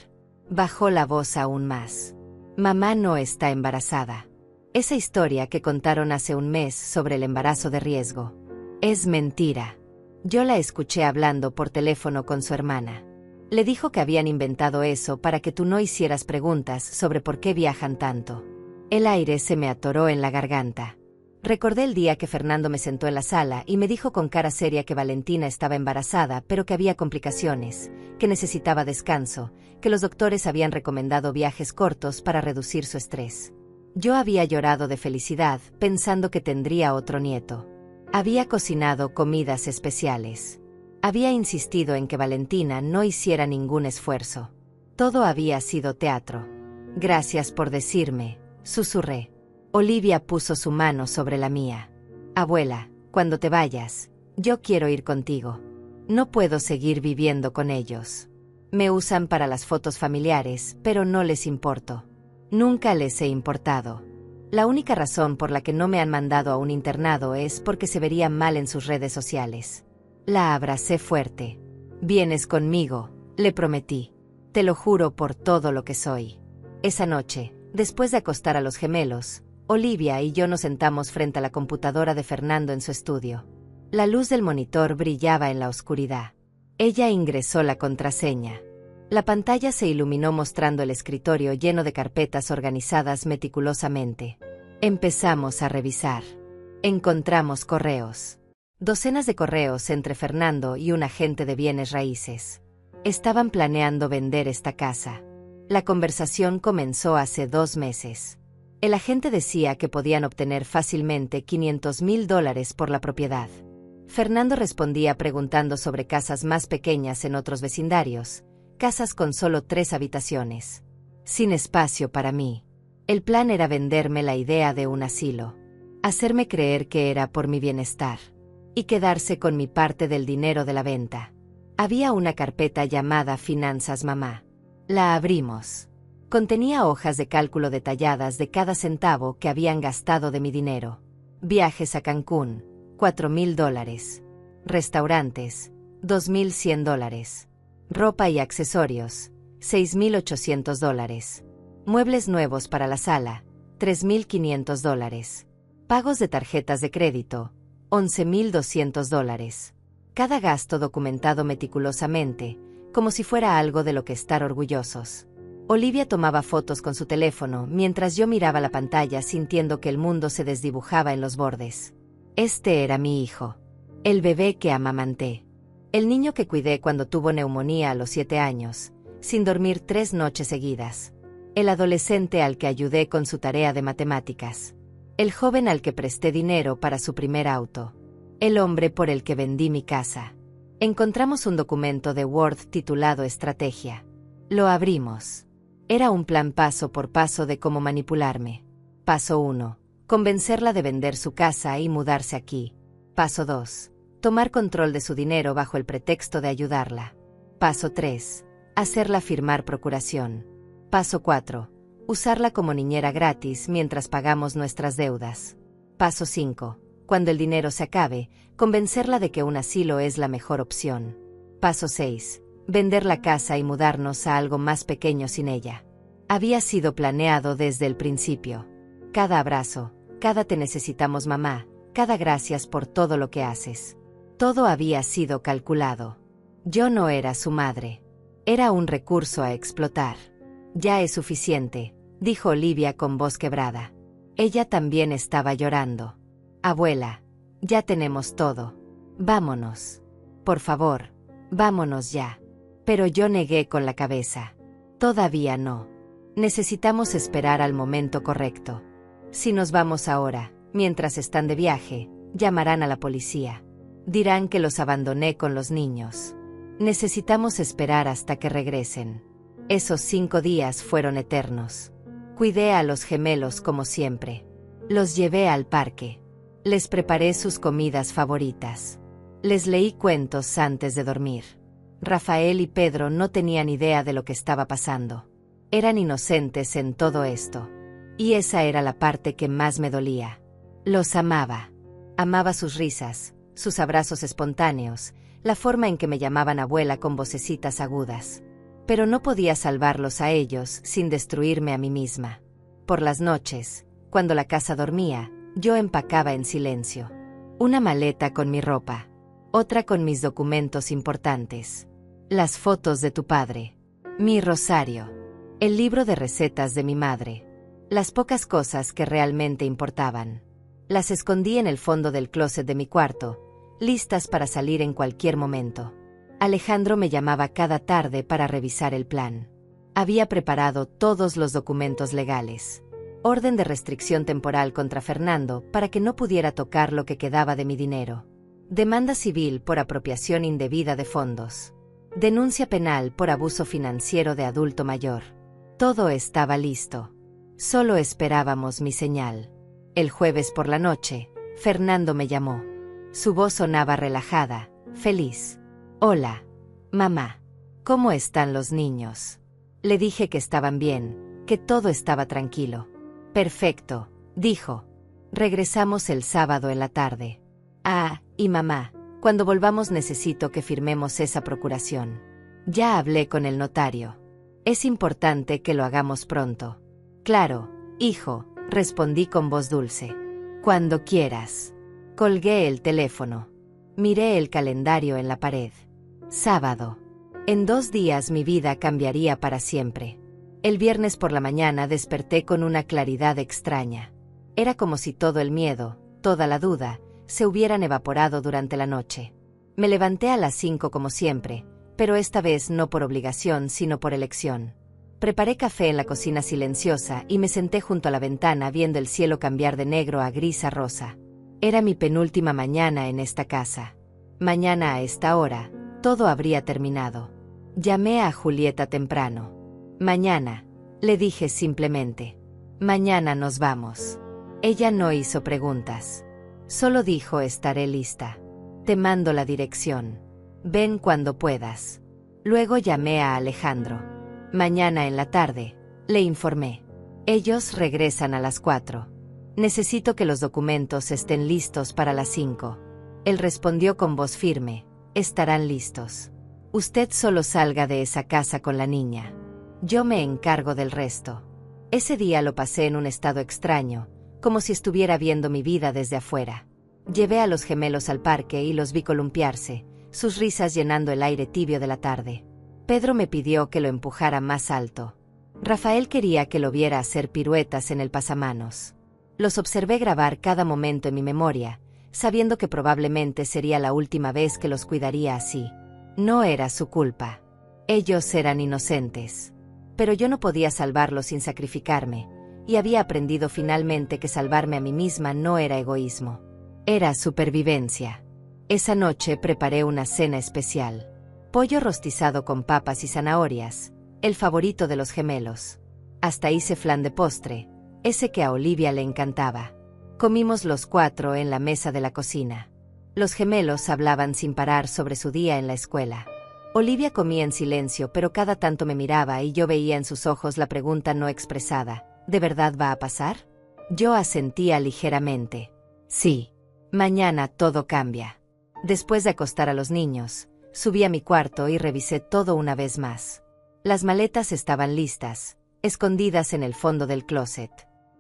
[SPEAKER 1] Bajó la voz aún más. Mamá no está embarazada. Esa historia que contaron hace un mes sobre el embarazo de riesgo. Es mentira. Yo la escuché hablando por teléfono con su hermana. Le dijo que habían inventado eso para que tú no hicieras preguntas sobre por qué viajan tanto. El aire se me atoró en la garganta. Recordé el día que Fernando me sentó en la sala y me dijo con cara seria que Valentina estaba embarazada, pero que había complicaciones, que necesitaba descanso, que los doctores habían recomendado viajes cortos para reducir su estrés. Yo había llorado de felicidad, pensando que tendría otro nieto. Había cocinado comidas especiales. Había insistido en que Valentina no hiciera ningún esfuerzo. Todo había sido teatro. Gracias por decirme, susurré. Olivia puso su mano sobre la mía. Abuela, cuando te vayas, yo quiero ir contigo. No puedo seguir viviendo con ellos. Me usan para las fotos familiares, pero no les importo. Nunca les he importado. La única razón por la que no me han mandado a un internado es porque se verían mal en sus redes sociales. La abracé fuerte. Vienes conmigo, le prometí. Te lo juro por todo lo que soy. Esa noche, después de acostar a los gemelos, Olivia y yo nos sentamos frente a la computadora de Fernando en su estudio. La luz del monitor brillaba en la oscuridad. Ella ingresó la contraseña. La pantalla se iluminó mostrando el escritorio lleno de carpetas organizadas meticulosamente. Empezamos a revisar. Encontramos correos. Docenas de correos entre Fernando y un agente de bienes raíces. Estaban planeando vender esta casa. La conversación comenzó hace 2 meses. El agente decía que podían obtener fácilmente $500,000 por la propiedad. Fernando respondía preguntando sobre casas más pequeñas en otros vecindarios, casas con solo 3 habitaciones. Sin espacio para mí. El plan era venderme la idea de un asilo. Hacerme creer que era por mi bienestar. Y quedarse con mi parte del dinero de la venta. Había una carpeta llamada Finanzas Mamá. La abrimos. Contenía hojas de cálculo detalladas de cada centavo que habían gastado de mi dinero. Viajes a Cancún, $4,000. Restaurantes, $2,100. Ropa y accesorios, $6,800. Muebles nuevos para la sala, $3,500. Pagos de tarjetas de crédito, $11,200. Cada gasto documentado meticulosamente, como si fuera algo de lo que estar orgullosos. Olivia tomaba fotos con su teléfono mientras yo miraba la pantalla sintiendo que el mundo se desdibujaba en los bordes. Este era mi hijo. El bebé que amamanté. El niño que cuidé cuando tuvo neumonía a los 7 años, sin dormir 3 noches seguidas. El adolescente al que ayudé con su tarea de matemáticas. El joven al que presté dinero para su primer auto. El hombre por el que vendí mi casa. Encontramos un documento de Word titulado Estrategia. Lo abrimos. Era un plan paso por paso de cómo manipularme. Paso 1. Convencerla de vender su casa y mudarse aquí. Paso 2. Tomar control de su dinero bajo el pretexto de ayudarla. Paso 3. Hacerla firmar procuración. Paso 4. Usarla como niñera gratis mientras pagamos nuestras deudas. Paso 5. Cuando el dinero se acabe, convencerla de que un asilo es la mejor opción. Paso 6. Vender la casa y mudarnos a algo más pequeño sin ella. Había sido planeado desde el principio. Cada abrazo, cada te necesitamos mamá, cada gracias por todo lo que haces. Todo había sido calculado. Yo no era su madre. Era un recurso a explotar. Ya es suficiente, dijo Olivia con voz quebrada. Ella también estaba llorando. Abuela, ya tenemos todo. Vámonos. Por favor, vámonos ya. Pero yo negué con la cabeza. Todavía no. Necesitamos esperar al momento correcto. Si nos vamos ahora, mientras están de viaje, llamarán a la policía. Dirán que los abandoné con los niños. Necesitamos esperar hasta que regresen. Esos 5 días fueron eternos. Cuidé a los gemelos como siempre. Los llevé al parque. Les preparé sus comidas favoritas. Les leí cuentos antes de dormir. Rafael y Pedro no tenían idea de lo que estaba pasando. Eran inocentes en todo esto. Y esa era la parte que más me dolía. Los amaba. Amaba sus risas, sus abrazos espontáneos, la forma en que me llamaban abuela con vocecitas agudas. Pero no podía salvarlos a ellos sin destruirme a mí misma. Por las noches, cuando la casa dormía, yo empacaba en silencio. Una maleta con mi ropa. Otra con mis documentos importantes. Las fotos de tu padre. Mi rosario. El libro de recetas de mi madre. Las pocas cosas que realmente importaban. Las escondí en el fondo del closet de mi cuarto, listas para salir en cualquier momento. Alejandro me llamaba cada tarde para revisar el plan. Había preparado todos los documentos legales. Orden de restricción temporal contra Fernando para que no pudiera tocar lo que quedaba de mi dinero. Demanda civil por apropiación indebida de fondos. Denuncia penal por abuso financiero de adulto mayor. Todo estaba listo. Solo esperábamos mi señal. El jueves por la noche, Fernando me llamó. Su voz sonaba relajada, feliz. Hola, mamá. ¿Cómo están los niños? Le dije que estaban bien, que todo estaba tranquilo. Perfecto, dijo. Regresamos el sábado en la tarde. Ah, y mamá, cuando volvamos necesito que firmemos esa procuración. Ya hablé con el notario. Es importante que lo hagamos pronto. Claro, hijo, respondí con voz dulce. Cuando quieras. Colgué el teléfono. Miré el calendario en la pared. Sábado. En 2 días mi vida cambiaría para siempre. El viernes por la mañana desperté con una claridad extraña. Era como si todo el miedo, toda la duda, se hubieran evaporado durante la noche. Me levanté a las 5 como siempre, pero esta vez no por obligación sino por elección. Preparé café en la cocina silenciosa y me senté junto a la ventana viendo el cielo cambiar de negro a gris a rosa. Era mi penúltima mañana en esta casa. Mañana a esta hora, todo habría terminado. Llamé a Julieta temprano. Mañana, le dije simplemente. Mañana nos vamos. Ella no hizo preguntas. Solo dijo: estaré lista. Te mando la dirección. Ven cuando puedas. Luego llamé a Alejandro. Mañana en la tarde, le informé. Ellos regresan a las 4. Necesito que los documentos estén listos para las 5. Él respondió con voz firme: estarán listos. Usted solo salga de esa casa con la niña. Yo me encargo del resto. Ese día lo pasé en un estado extraño, como si estuviera viendo mi vida desde afuera. Llevé a los gemelos al parque y los vi columpiarse, sus risas llenando el aire tibio de la tarde. Pedro me pidió que lo empujara más alto. Rafael quería que lo viera hacer piruetas en el pasamanos. Los observé grabar cada momento en mi memoria, sabiendo que probablemente sería la última vez que los cuidaría así. No era su culpa. Ellos eran inocentes. Pero yo no podía salvarlos sin sacrificarme, y había aprendido finalmente que salvarme a mí misma no era egoísmo. Era supervivencia. Esa noche preparé una cena especial. Pollo rostizado con papas y zanahorias, el favorito de los gemelos. Hasta hice flan de postre, ese que a Olivia le encantaba. Comimos los 4 en la mesa de la cocina. Los gemelos hablaban sin parar sobre su día en la escuela. Olivia comía en silencio, pero cada tanto me miraba y yo veía en sus ojos la pregunta no expresada: ¿de verdad va a pasar? Yo asentía ligeramente. Sí. Mañana todo cambia. Después de acostar a los niños, subí a mi cuarto y revisé todo una vez más. Las maletas estaban listas, escondidas en el fondo del closet.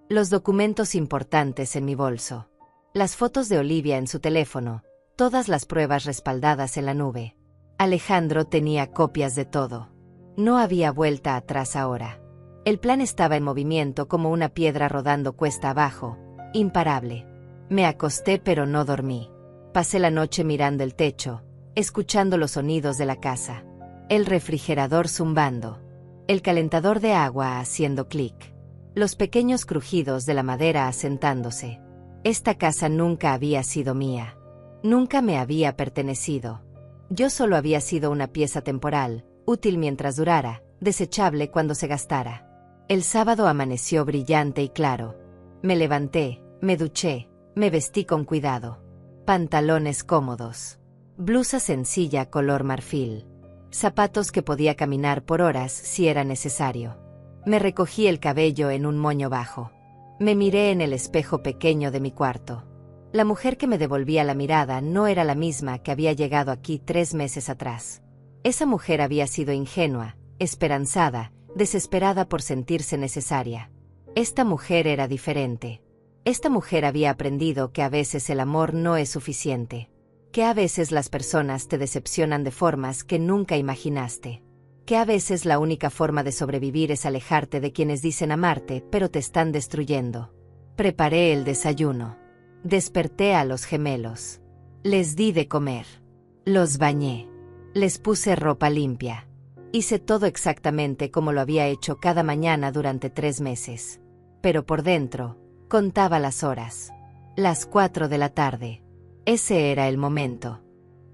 [SPEAKER 1] Los documentos importantes en mi bolso. Las fotos de Olivia en su teléfono, todas las pruebas respaldadas en la nube. Alejandro tenía copias de todo. No había vuelta atrás ahora. El plan estaba en movimiento como una piedra rodando cuesta abajo, imparable. Me acosté pero no dormí. Pasé la noche mirando el techo, escuchando los sonidos de la casa. El refrigerador zumbando. El calentador de agua haciendo clic. Los pequeños crujidos de la madera asentándose. Esta casa nunca había sido mía. Nunca me había pertenecido. Yo solo había sido una pieza temporal, útil mientras durara, desechable cuando se gastara. El sábado amaneció brillante y claro. Me levanté, me duché, me vestí con cuidado. Pantalones cómodos. Blusa sencilla color marfil. Zapatos que podía caminar por horas si era necesario. Me recogí el cabello en un moño bajo. Me miré en el espejo pequeño de mi cuarto. La mujer que me devolvía la mirada no era la misma que había llegado aquí 3 meses atrás. Esa mujer había sido ingenua, esperanzada, desesperada por sentirse necesaria. Esta mujer era diferente. Esta mujer había aprendido que a veces el amor no es suficiente. Que a veces las personas te decepcionan de formas que nunca imaginaste. Que a veces la única forma de sobrevivir es alejarte de quienes dicen amarte, pero te están destruyendo. Preparé el desayuno. Desperté a los gemelos. Les di de comer. Los bañé. Les puse ropa limpia. Hice todo exactamente como lo había hecho cada mañana durante 3 meses. Pero por dentro, contaba las horas. Las 4 de la tarde. Ese era el momento.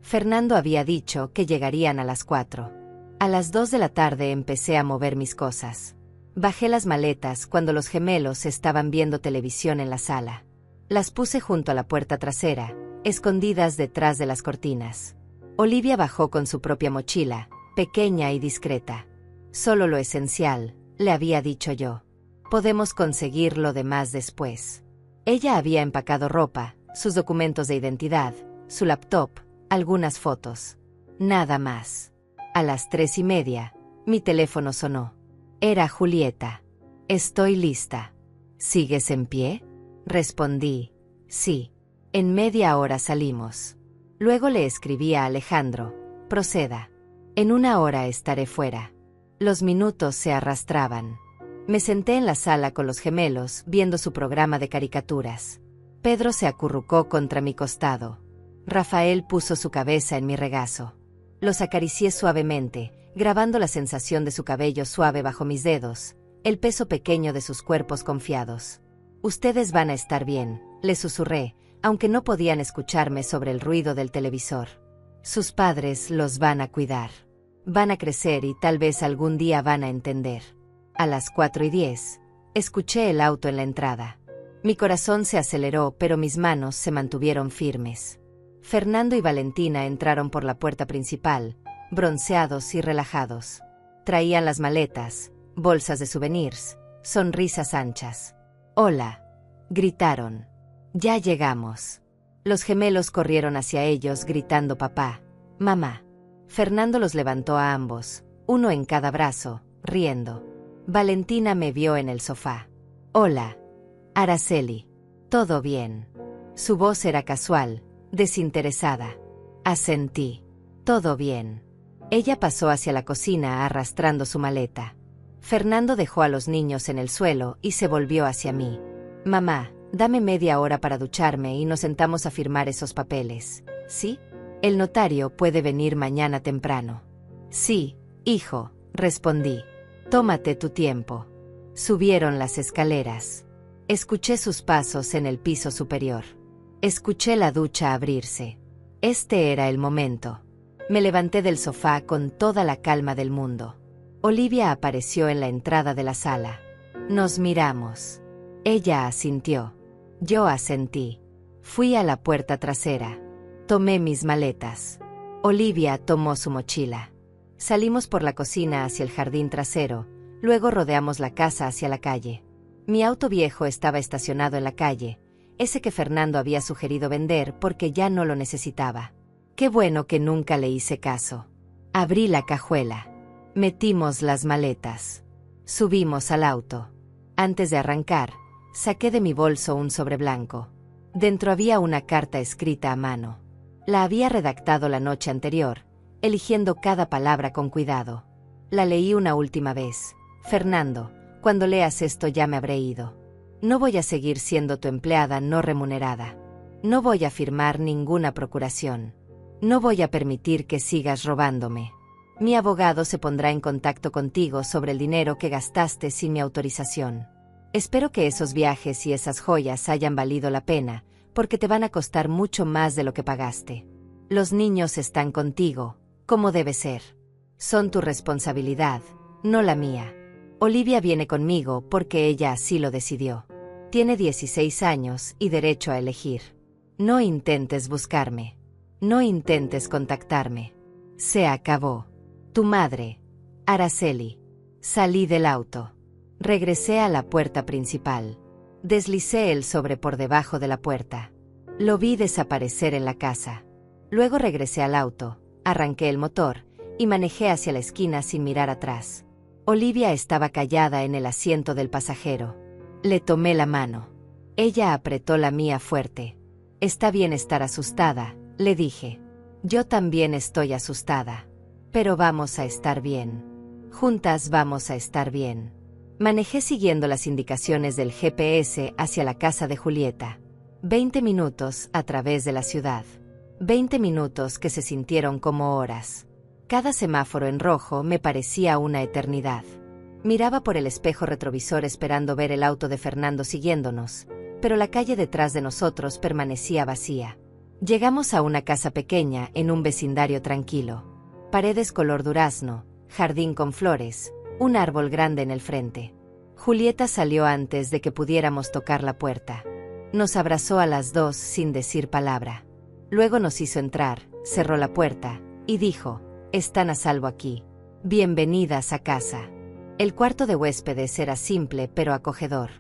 [SPEAKER 1] Fernando había dicho que llegarían a las 4. A las 2 de la tarde empecé a mover mis cosas. Bajé las maletas cuando los gemelos estaban viendo televisión en la sala. Las puse junto a la puerta trasera, escondidas detrás de las cortinas. Olivia bajó con su propia mochila, pequeña y discreta. Solo lo esencial, le había dicho yo. Podemos conseguir lo demás después. Ella había empacado ropa, sus documentos de identidad, su laptop, algunas fotos. Nada más. A las 3:30, mi teléfono sonó. Era Julieta. Estoy lista. ¿Sigues en pie? Respondí. Sí. En media hora salimos. Luego le escribí a Alejandro. Proceda. En 1 hora estaré fuera. Los minutos se arrastraban. Me senté en la sala con los gemelos, viendo su programa de caricaturas. Pedro se acurrucó contra mi costado. Rafael puso su cabeza en mi regazo. Los acaricié suavemente, grabando la sensación de su cabello suave bajo mis dedos, el peso pequeño de sus cuerpos confiados. Ustedes van a estar bien, les susurré, aunque no podían escucharme sobre el ruido del televisor. Sus padres los van a cuidar. Van a crecer y tal vez algún día van a entender. A las 4:10, escuché el auto en la entrada. Mi corazón se aceleró, pero mis manos se mantuvieron firmes. Fernando y Valentina entraron por la puerta principal, bronceados y relajados. Traían las maletas, bolsas de souvenirs, sonrisas anchas. «Hola», gritaron. «Ya llegamos». Los gemelos corrieron hacia ellos gritando papá, mamá. Fernando los levantó a ambos, uno en cada brazo, riendo. Valentina me vio en el sofá. «Hola, Araceli. ¿Todo bien?» Su voz era casual, desinteresada. Asentí. «Todo bien». Ella pasó hacia la cocina arrastrando su maleta. Fernando dejó a los niños en el suelo y se volvió hacia mí. «Mamá, dame media hora para ducharme y nos sentamos a firmar esos papeles, ¿sí? El notario puede venir mañana temprano». «Sí, hijo», respondí. «Tómate tu tiempo». Subieron las escaleras. Escuché sus pasos en el piso superior. Escuché la ducha abrirse. Este era el momento. Me levanté del sofá con toda la calma del mundo. Olivia apareció en la entrada de la sala. Nos miramos. Ella asintió. Yo asentí. Fui a la puerta trasera. Tomé mis maletas. Olivia tomó su mochila. Salimos por la cocina hacia el jardín trasero, luego rodeamos la casa hacia la calle. Mi auto viejo estaba estacionado en la calle, ese que Fernando había sugerido vender porque ya no lo necesitaba. Qué bueno que nunca le hice caso. Abrí la cajuela. Metimos las maletas. Subimos al auto. Antes de arrancar, saqué de mi bolso un sobre blanco. Dentro había una carta escrita a mano. La había redactado la noche anterior, eligiendo cada palabra con cuidado. La leí una última vez. «Fernando, cuando leas esto ya me habré ido. No voy a seguir siendo tu empleada no remunerada. No voy a firmar ninguna procuración. No voy a permitir que sigas robándome. Mi abogado se pondrá en contacto contigo sobre el dinero que gastaste sin mi autorización. Espero que esos viajes y esas joyas hayan valido la pena, porque te van a costar mucho más de lo que pagaste. Los niños están contigo, como debe ser. Son tu responsabilidad, no la mía. Olivia viene conmigo porque ella así lo decidió. Tiene 16 años y derecho a elegir. No intentes buscarme. No intentes contactarme. Se acabó. Tu madre, Araceli». Salí del auto. Regresé a la puerta principal. Deslicé el sobre por debajo de la puerta. Lo vi desaparecer en la casa. Luego regresé al auto, arranqué el motor y manejé hacia la esquina sin mirar atrás. Olivia estaba callada en el asiento del pasajero. Le tomé la mano. Ella apretó la mía fuerte. «Está bien estar asustada», le dije. «Yo también estoy asustada. Pero vamos a estar bien. Juntas vamos a estar bien». Manejé siguiendo las indicaciones del GPS hacia la casa de Julieta. 20 minutos a través de la ciudad. 20 minutos que se sintieron como horas. Cada semáforo en rojo me parecía una eternidad. Miraba por el espejo retrovisor esperando ver el auto de Fernando siguiéndonos, pero la calle detrás de nosotros permanecía vacía. Llegamos a una casa pequeña en un vecindario tranquilo. Paredes color durazno, jardín con flores, un árbol grande en el frente. Julieta salió antes de que pudiéramos tocar la puerta. Nos abrazó a las dos sin decir palabra. Luego nos hizo entrar, cerró la puerta y dijo: «Están a salvo aquí. Bienvenidas a casa». El cuarto de huéspedes era simple pero acogedor.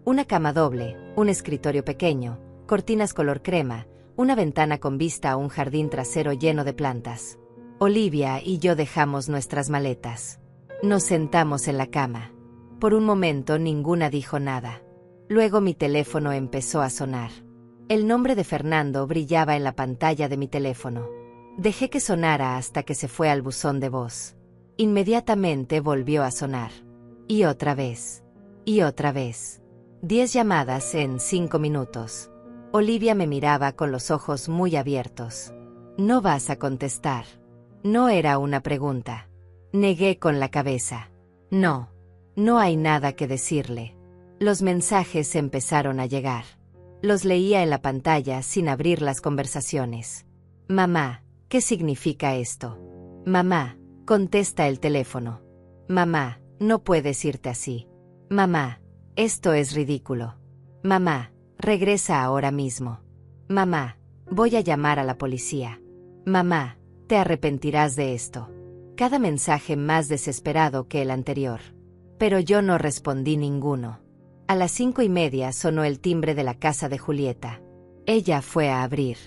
[SPEAKER 1] Una cama doble, un escritorio pequeño, cortinas color crema, una ventana con vista a un jardín trasero lleno de plantas. Olivia y yo dejamos nuestras maletas. Nos sentamos en la cama. Por un momento ninguna dijo nada. Luego mi teléfono empezó a sonar. El nombre de Fernando brillaba en la pantalla de mi teléfono. Dejé que sonara hasta que se fue al buzón de voz. Inmediatamente volvió a sonar. Y otra vez. Y otra vez. 10 llamadas en 5 minutos. Olivia me miraba con los ojos muy abiertos. «¿No vas a contestar?» No era una pregunta. Negué con la cabeza. «No. No hay nada que decirle». Los mensajes empezaron a llegar. Los leía en la pantalla sin abrir las conversaciones. «Mamá, ¿Qué significa esto? Mamá, contesta el teléfono. Mamá, no puedes irte así. Mamá, esto es ridículo. Mamá, regresa ahora mismo. Mamá, voy a llamar a la policía. Mamá, te arrepentirás de esto. Cada mensaje más desesperado que el anterior. Pero yo no respondí ninguno. A las 5:30 sonó el timbre de la casa de Julieta. Ella fue a abrir.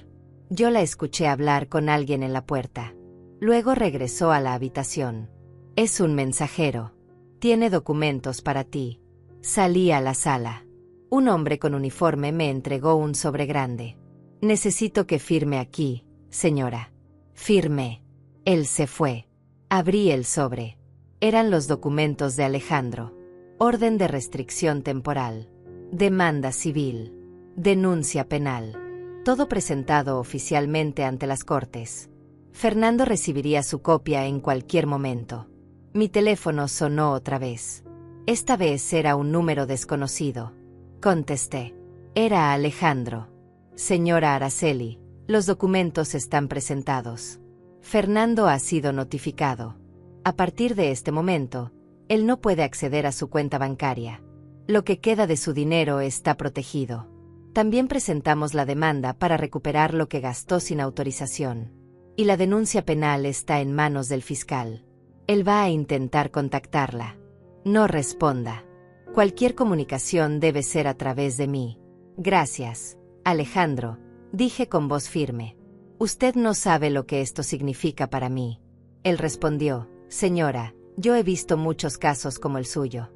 [SPEAKER 1] Yo la escuché hablar con alguien en la puerta. Luego regresó a la habitación. Es un mensajero. Tiene documentos para ti. Salí a la sala. Un hombre con uniforme me entregó un sobre grande. Necesito que firme aquí, señora. Firmé. Él se fue. Abrí el sobre. Eran los documentos de Alejandro. Orden de restricción temporal. Demanda civil. Denuncia penal. Todo presentado oficialmente ante las cortes. Fernando recibiría su copia en cualquier momento. Mi teléfono sonó otra vez. Esta vez era un número desconocido. Contesté. Era Alejandro. Señora Araceli, los documentos están presentados. Fernando ha sido notificado. A partir de este momento, él no puede acceder a su cuenta bancaria. Lo que queda de su dinero está protegido. También presentamos la demanda para recuperar lo que gastó sin autorización. Y la denuncia penal está en manos del fiscal. Él va a intentar contactarla. No responda. Cualquier comunicación debe ser a través de mí. Gracias, Alejandro, dije con voz firme. Usted no sabe lo que esto significa para mí. Él respondió, señora, yo he visto muchos casos como el suyo.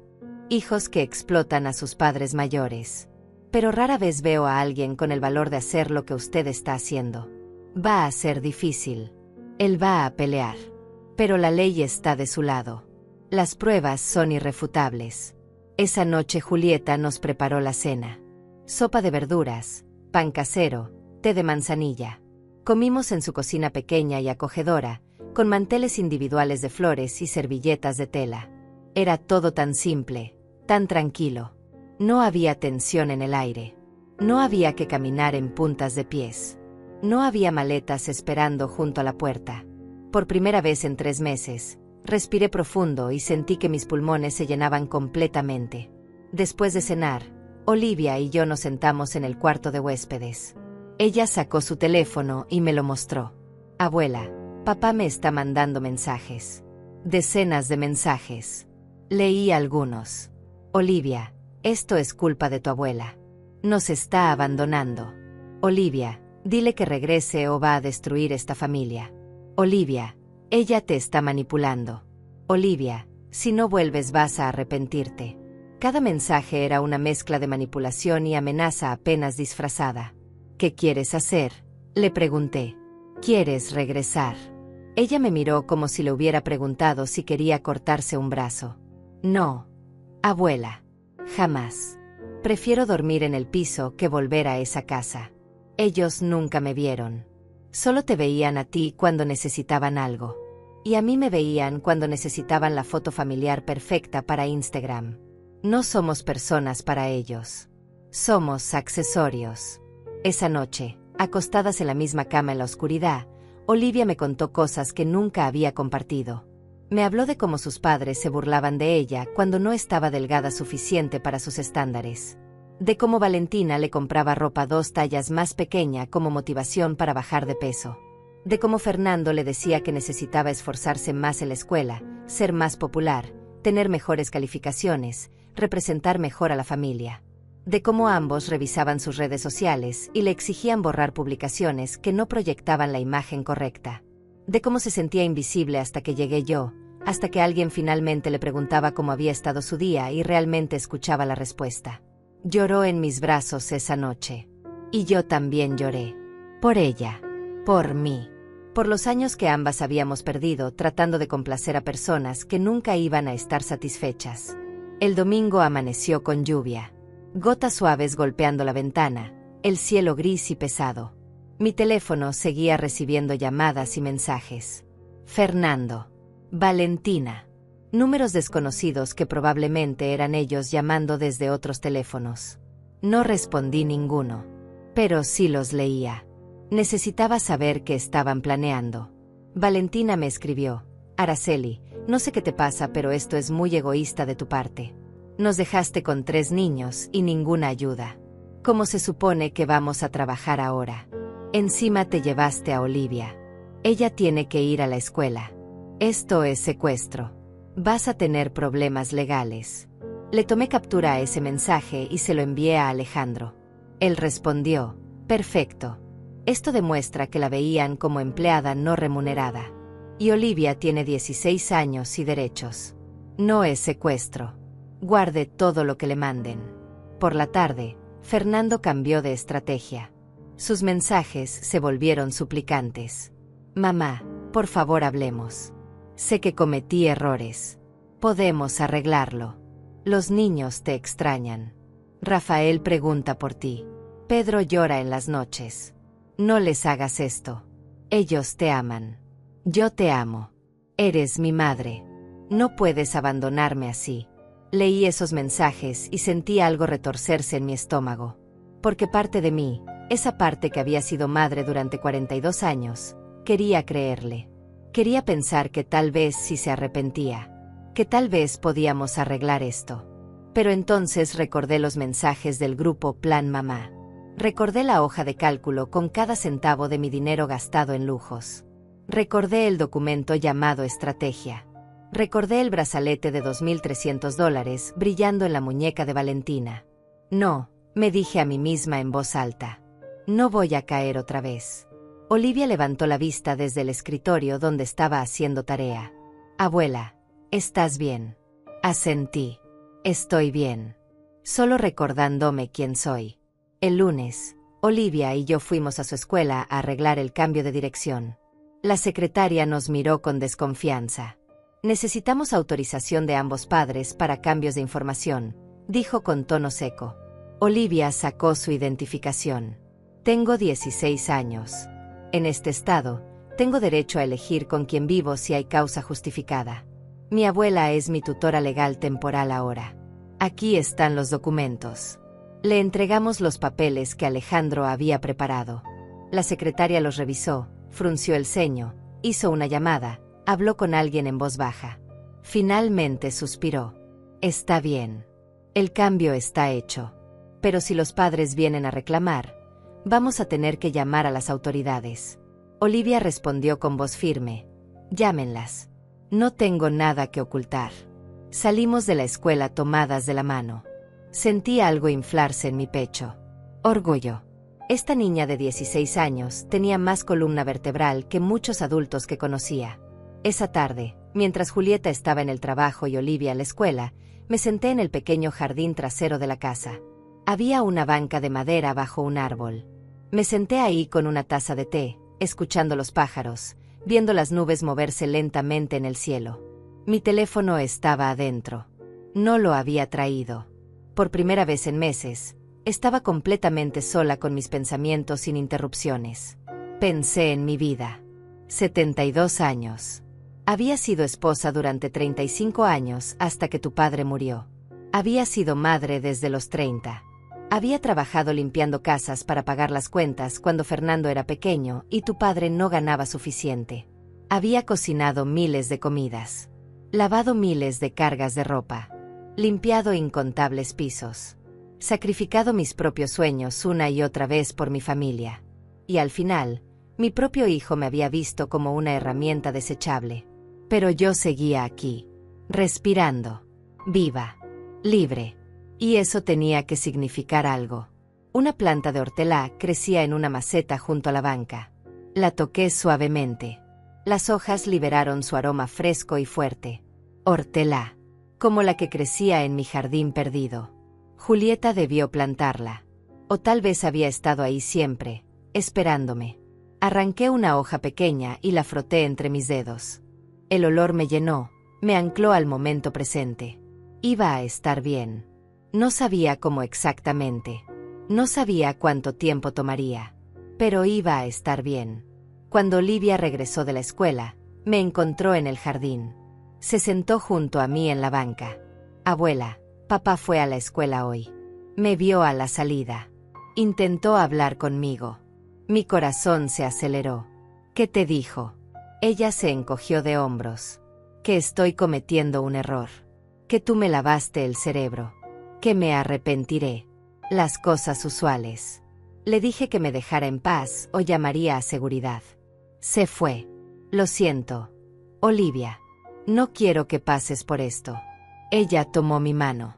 [SPEAKER 1] Hijos que explotan a sus padres mayores. Pero rara vez veo a alguien con el valor de hacer lo que usted está haciendo. Va a ser difícil. Él va a pelear. Pero la ley está de su lado. Las pruebas son irrefutables. Esa noche Julieta nos preparó la cena. Sopa de verduras, pan casero, té de manzanilla. Comimos en su cocina pequeña y acogedora, con manteles individuales de flores y servilletas de tela. Era todo tan simple, tan tranquilo. No había tensión en el aire. No había que caminar en puntas de pies. No había maletas esperando junto a la puerta. Por primera vez en 3 meses, respiré profundo y sentí que mis pulmones se llenaban completamente. Después de cenar, Olivia y yo nos sentamos en el cuarto de huéspedes. Ella sacó su teléfono y me lo mostró. Abuela, papá me está mandando mensajes. Decenas de mensajes. Leí algunos. Olivia, esto es culpa de tu abuela. Nos está abandonando. Olivia, dile que regrese o va a destruir esta familia. Olivia, ella te está manipulando. Olivia, si no vuelves vas a arrepentirte. Cada mensaje era una mezcla de manipulación y amenaza apenas disfrazada. ¿Qué quieres hacer?, le pregunté. ¿Quieres regresar? Ella me miró como si le hubiera preguntado si quería cortarse un brazo. No, abuela. Jamás. Prefiero dormir en el piso que volver a esa casa. Ellos nunca me vieron. Solo te veían a ti cuando necesitaban algo. Y a mí me veían cuando necesitaban la foto familiar perfecta para Instagram. No somos personas para ellos. Somos accesorios. Esa noche, acostadas en la misma cama en la oscuridad, Olivia me contó cosas que nunca había compartido. Me habló de cómo sus padres se burlaban de ella cuando no estaba delgada suficiente para sus estándares. De cómo Valentina le compraba ropa 2 tallas más pequeña como motivación para bajar de peso. De cómo Fernando le decía que necesitaba esforzarse más en la escuela, ser más popular, tener mejores calificaciones, representar mejor a la familia. De cómo ambos revisaban sus redes sociales y le exigían borrar publicaciones que no proyectaban la imagen correcta. De cómo se sentía invisible hasta que llegué yo, hasta que alguien finalmente le preguntaba cómo había estado su día y realmente escuchaba la respuesta. Lloró en mis brazos esa noche. Y yo también lloré. Por ella. Por mí. Por los años que ambas habíamos perdido tratando de complacer a personas que nunca iban a estar satisfechas. El domingo amaneció con lluvia. Gotas suaves golpeando la ventana, el cielo gris y pesado. Mi teléfono seguía recibiendo llamadas y mensajes. Fernando. Valentina. Números desconocidos que probablemente eran ellos llamando desde otros teléfonos. No respondí ninguno. Pero sí los leía. Necesitaba saber qué estaban planeando. Valentina me escribió: Araceli, no sé qué te pasa, pero esto es muy egoísta de tu parte. Nos dejaste con 3 niños y ninguna ayuda. ¿Cómo se supone que vamos a trabajar ahora? Encima te llevaste a Olivia. Ella tiene que ir a la escuela. Esto es secuestro. Vas a tener problemas legales. Le tomé captura a ese mensaje y se lo envié a Alejandro. Él respondió: perfecto. Esto demuestra que la veían como empleada no remunerada. Y Olivia tiene 16 años y derechos. No es secuestro. Guarde todo lo que le manden. Por la tarde, Fernando cambió de estrategia. Sus mensajes se volvieron suplicantes. Mamá, por favor hablemos. Sé que cometí errores. Podemos arreglarlo. Los niños te extrañan. Rafael pregunta por ti. Pedro llora en las noches. No les hagas esto. Ellos te aman. Yo te amo. Eres mi madre. No puedes abandonarme así. Leí esos mensajes y sentí algo retorcerse en mi estómago. Porque parte de mí, esa parte que había sido madre durante 42 años, quería creerle. Quería pensar que tal vez sí se arrepentía. Que tal vez podíamos arreglar esto. Pero entonces recordé los mensajes del grupo Plan Mamá. Recordé la hoja de cálculo con cada centavo de mi dinero gastado en lujos. Recordé el documento llamado estrategia. Recordé el brazalete de $2,300 brillando en la muñeca de Valentina. No, me dije a mí misma en voz alta. No voy a caer otra vez. Olivia levantó la vista desde el escritorio donde estaba haciendo tarea. Abuela, ¿estás bien? Asentí. Estoy bien. Solo recordándome quién soy. El lunes, Olivia y yo fuimos a su escuela a arreglar el cambio de dirección. La secretaria nos miró con desconfianza. Necesitamos autorización de ambos padres para cambios de información, dijo con tono seco. Olivia sacó su identificación. Tengo 16 años. En este estado, tengo derecho a elegir con quién vivo si hay causa justificada. Mi abuela es mi tutora legal temporal ahora. Aquí están los documentos. Le entregamos los papeles que Alejandro había preparado. La secretaria los revisó, frunció el ceño, hizo una llamada, habló con alguien en voz baja. Finalmente suspiró. Está bien. El cambio está hecho. Pero si los padres vienen a reclamar, vamos a tener que llamar a las autoridades. Olivia respondió con voz firme. Llámenlas. No tengo nada que ocultar. Salimos de la escuela tomadas de la mano. Sentí algo inflarse en mi pecho. Orgullo. Esta niña de 16 años tenía más columna vertebral que muchos adultos que conocía. Esa tarde, mientras Julieta estaba en el trabajo y Olivia en la escuela, me senté en el pequeño jardín trasero de la casa. Había una banca de madera bajo un árbol. Me senté ahí con una taza de té, escuchando los pájaros, viendo las nubes moverse lentamente en el cielo. Mi teléfono estaba adentro. No lo había traído. Por primera vez en meses, estaba completamente sola con mis pensamientos sin interrupciones. Pensé en mi vida. 72 años. Había sido esposa durante 35 años hasta que tu padre murió. Había sido madre desde los 30. Había trabajado limpiando casas para pagar las cuentas cuando Fernando era pequeño y tu padre no ganaba suficiente. Había cocinado miles de comidas. Lavado miles de cargas de ropa. Limpiado incontables pisos. Sacrificado mis propios sueños una y otra vez por mi familia. Y al final, mi propio hijo me había visto como una herramienta desechable. Pero yo seguía aquí, respirando, viva, libre. Y eso tenía que significar algo. Una planta de hortelã crecía en una maceta junto a la banca. La toqué suavemente. Las hojas liberaron su aroma fresco y fuerte. Hortelã, como la que crecía en mi jardín perdido. Julieta debió plantarla. O tal vez había estado ahí siempre, esperándome. Arranqué una hoja pequeña y la froté entre mis dedos. El olor me llenó, me ancló al momento presente. Iba a estar bien. No sabía cómo exactamente. No sabía cuánto tiempo tomaría. Pero iba a estar bien. Cuando Olivia regresó de la escuela, me encontró en el jardín. Se sentó junto a mí en la banca. Abuela, papá fue a la escuela hoy. Me vio a la salida. Intentó hablar conmigo. Mi corazón se aceleró. ¿Qué te dijo? Ella se encogió de hombros. Que estoy cometiendo un error. Que tú me lavaste el cerebro. Que me arrepentiré. Las cosas usuales. Le dije que me dejara en paz o llamaría a seguridad. Se fue. Lo siento, Olivia. No quiero que pases por esto. Ella tomó mi mano.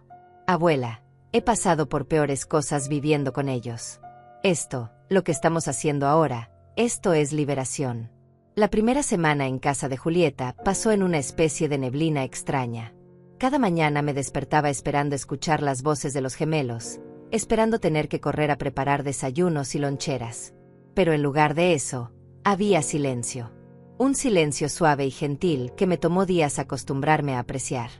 [SPEAKER 1] Abuela, he pasado por peores cosas viviendo con ellos. Esto, lo que estamos haciendo ahora, esto es liberación. La primera semana en casa de Julieta pasó en una especie de neblina extraña. Cada mañana me despertaba esperando escuchar las voces de los gemelos, esperando tener que correr a preparar desayunos y loncheras. Pero en lugar de eso, había silencio. Un silencio suave y gentil que me tomó días acostumbrarme a apreciar.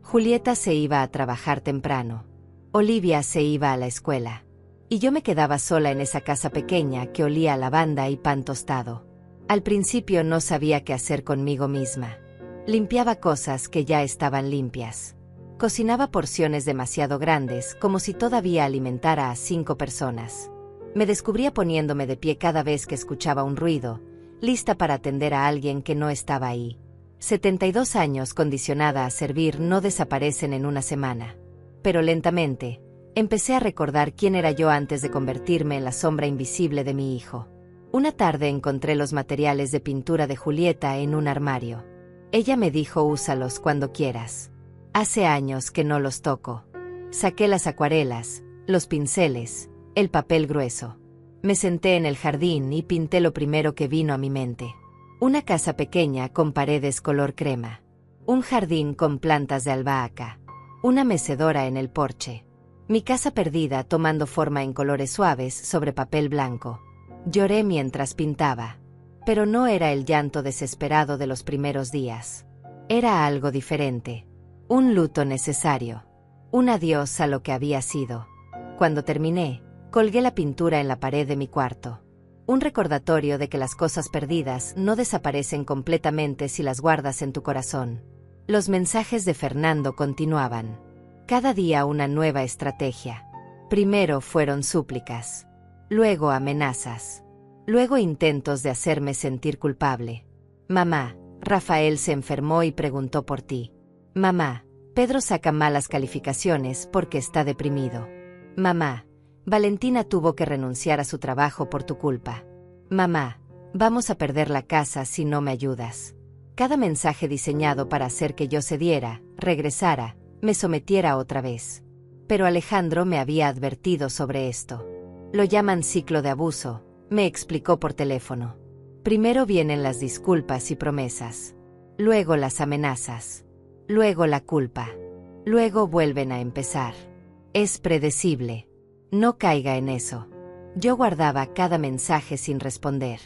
[SPEAKER 1] Julieta se iba a trabajar temprano. Olivia se iba a la escuela. Y yo me quedaba sola en esa casa pequeña que olía a lavanda y pan tostado. Al principio no sabía qué hacer conmigo misma. Limpiaba cosas que ya estaban limpias. Cocinaba porciones demasiado grandes, como si todavía alimentara a 5 personas. Me descubría poniéndome de pie cada vez que escuchaba un ruido, lista para atender a alguien que no estaba ahí. 72 años condicionada a servir no desaparecen en una semana. Pero lentamente, empecé a recordar quién era yo antes de convertirme en la sombra invisible de mi hijo. Una tarde encontré los materiales de pintura de Julieta en un armario. Ella me dijo: úsalos cuando quieras. Hace años que no los toco. Saqué las acuarelas, los pinceles, el papel grueso. Me senté en el jardín y pinté lo primero que vino a mi mente. Una casa pequeña con paredes color crema. Un jardín con plantas de albahaca. Una mecedora en el porche. Mi casa perdida tomando forma en colores suaves sobre papel blanco. Lloré mientras pintaba. Pero no era el llanto desesperado de los primeros días. Era algo diferente. Un luto necesario. Un adiós a lo que había sido. Cuando terminé, colgué la pintura en la pared de mi cuarto. Un recordatorio de que las cosas perdidas no desaparecen completamente si las guardas en tu corazón. Los mensajes de Fernando continuaban. Cada día una nueva estrategia. Primero fueron súplicas. Luego amenazas. Luego intentos de hacerme sentir culpable. Mamá, Rafael se enfermó y preguntó por ti. Mamá, Pedro saca malas calificaciones porque está deprimido. Mamá, Valentina tuvo que renunciar a su trabajo por tu culpa. Mamá, vamos a perder la casa si no me ayudas. Cada mensaje diseñado para hacer que yo cediera, regresara, me sometiera otra vez. Pero Alejandro me había advertido sobre esto. Lo llaman ciclo de abuso, me explicó por teléfono. Primero vienen las disculpas y promesas. Luego las amenazas. Luego la culpa. Luego vuelven a empezar. Es predecible. No caiga en eso. Yo guardaba cada mensaje sin responder.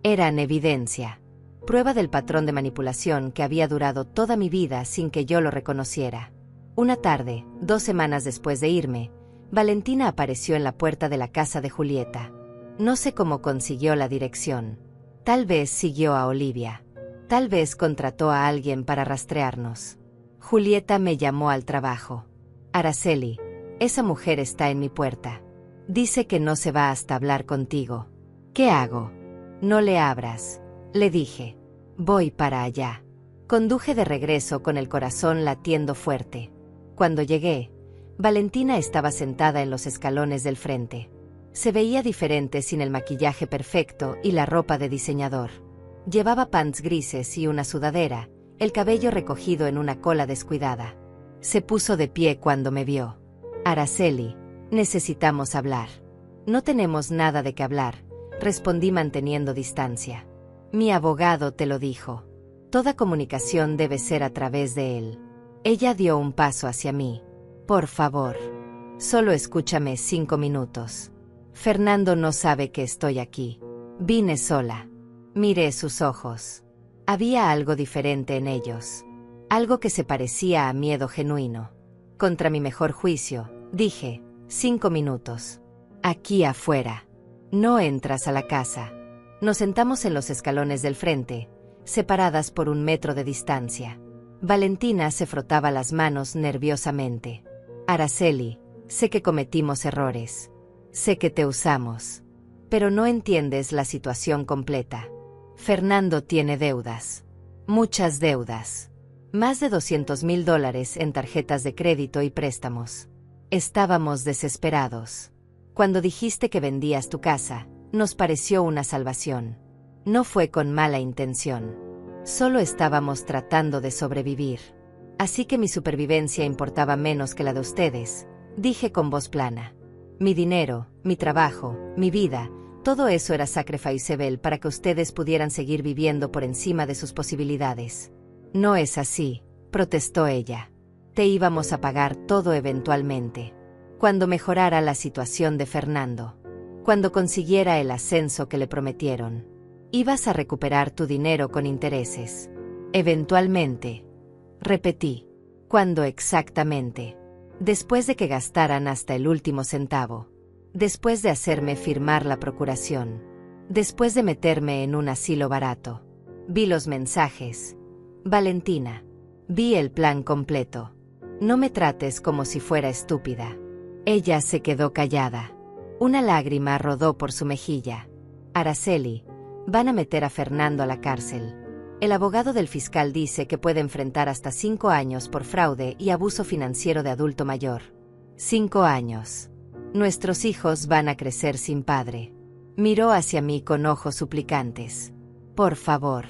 [SPEAKER 1] Eran evidencia. Prueba del patrón de manipulación que había durado toda mi vida sin que yo lo reconociera. Una tarde, 2 semanas después de irme, Valentina apareció en la puerta de la casa de Julieta. No sé cómo consiguió la dirección. Tal vez siguió a Olivia. Tal vez contrató a alguien para rastrearnos. Julieta me llamó al trabajo. Araceli, esa mujer está en mi puerta. Dice que no se va hasta hablar contigo. ¿Qué hago? No le abras, le dije. Voy para allá. Conduje de regreso con el corazón latiendo fuerte. Cuando llegué, Valentina estaba sentada en los escalones del frente. Se veía diferente sin el maquillaje perfecto y la ropa de diseñador. Llevaba pants grises y una sudadera, el cabello recogido en una cola descuidada. Se puso de pie cuando me vio. Araceli, necesitamos hablar. No tenemos nada de qué hablar, respondí manteniendo distancia. Mi abogado te lo dijo. Toda comunicación debe ser a través de él. Ella dio un paso hacia mí. Por favor, solo escúchame 5 minutos. Fernando no sabe que estoy aquí. Vine sola. Miré sus ojos. Había algo diferente en ellos. Algo que se parecía a miedo genuino. Contra mi mejor juicio, dije, 5 minutos. Aquí afuera. No entras a la casa. Nos sentamos en los escalones del frente, separadas por 1 metro de distancia. Valentina se frotaba las manos nerviosamente. Araceli, sé que cometimos errores. Sé que te usamos. Pero no entiendes la situación completa. Fernando tiene deudas. Muchas deudas. Más de $200,000 en tarjetas de crédito y préstamos. Estábamos desesperados. Cuando dijiste que vendías tu casa, nos pareció una salvación. No fue con mala intención. Solo estábamos tratando de sobrevivir. Así que mi supervivencia importaba menos que la de ustedes, dije con voz plana. Mi dinero, mi trabajo, mi vida, todo eso era sacrificable para que ustedes pudieran seguir viviendo por encima de sus posibilidades. No es así, protestó ella. Te íbamos a pagar todo eventualmente. Cuando mejorara la situación de Fernando. Cuando consiguiera el ascenso que le prometieron. Ibas a recuperar tu dinero con intereses. Eventualmente. Repetí. ¿Cuándo exactamente? Después de que gastaran hasta el último centavo. Después de hacerme firmar la procuración. Después de meterme en un asilo barato. Vi los mensajes. Valentina. Vi el plan completo. No me trates como si fuera estúpida. Ella se quedó callada. Una lágrima rodó por su mejilla. Araceli, van a meter a Fernando a la cárcel. El abogado del fiscal dice que puede enfrentar hasta 5 años por fraude y abuso financiero de adulto mayor. 5 años. Nuestros hijos van a crecer sin padre. Miró hacia mí con ojos suplicantes. Por favor,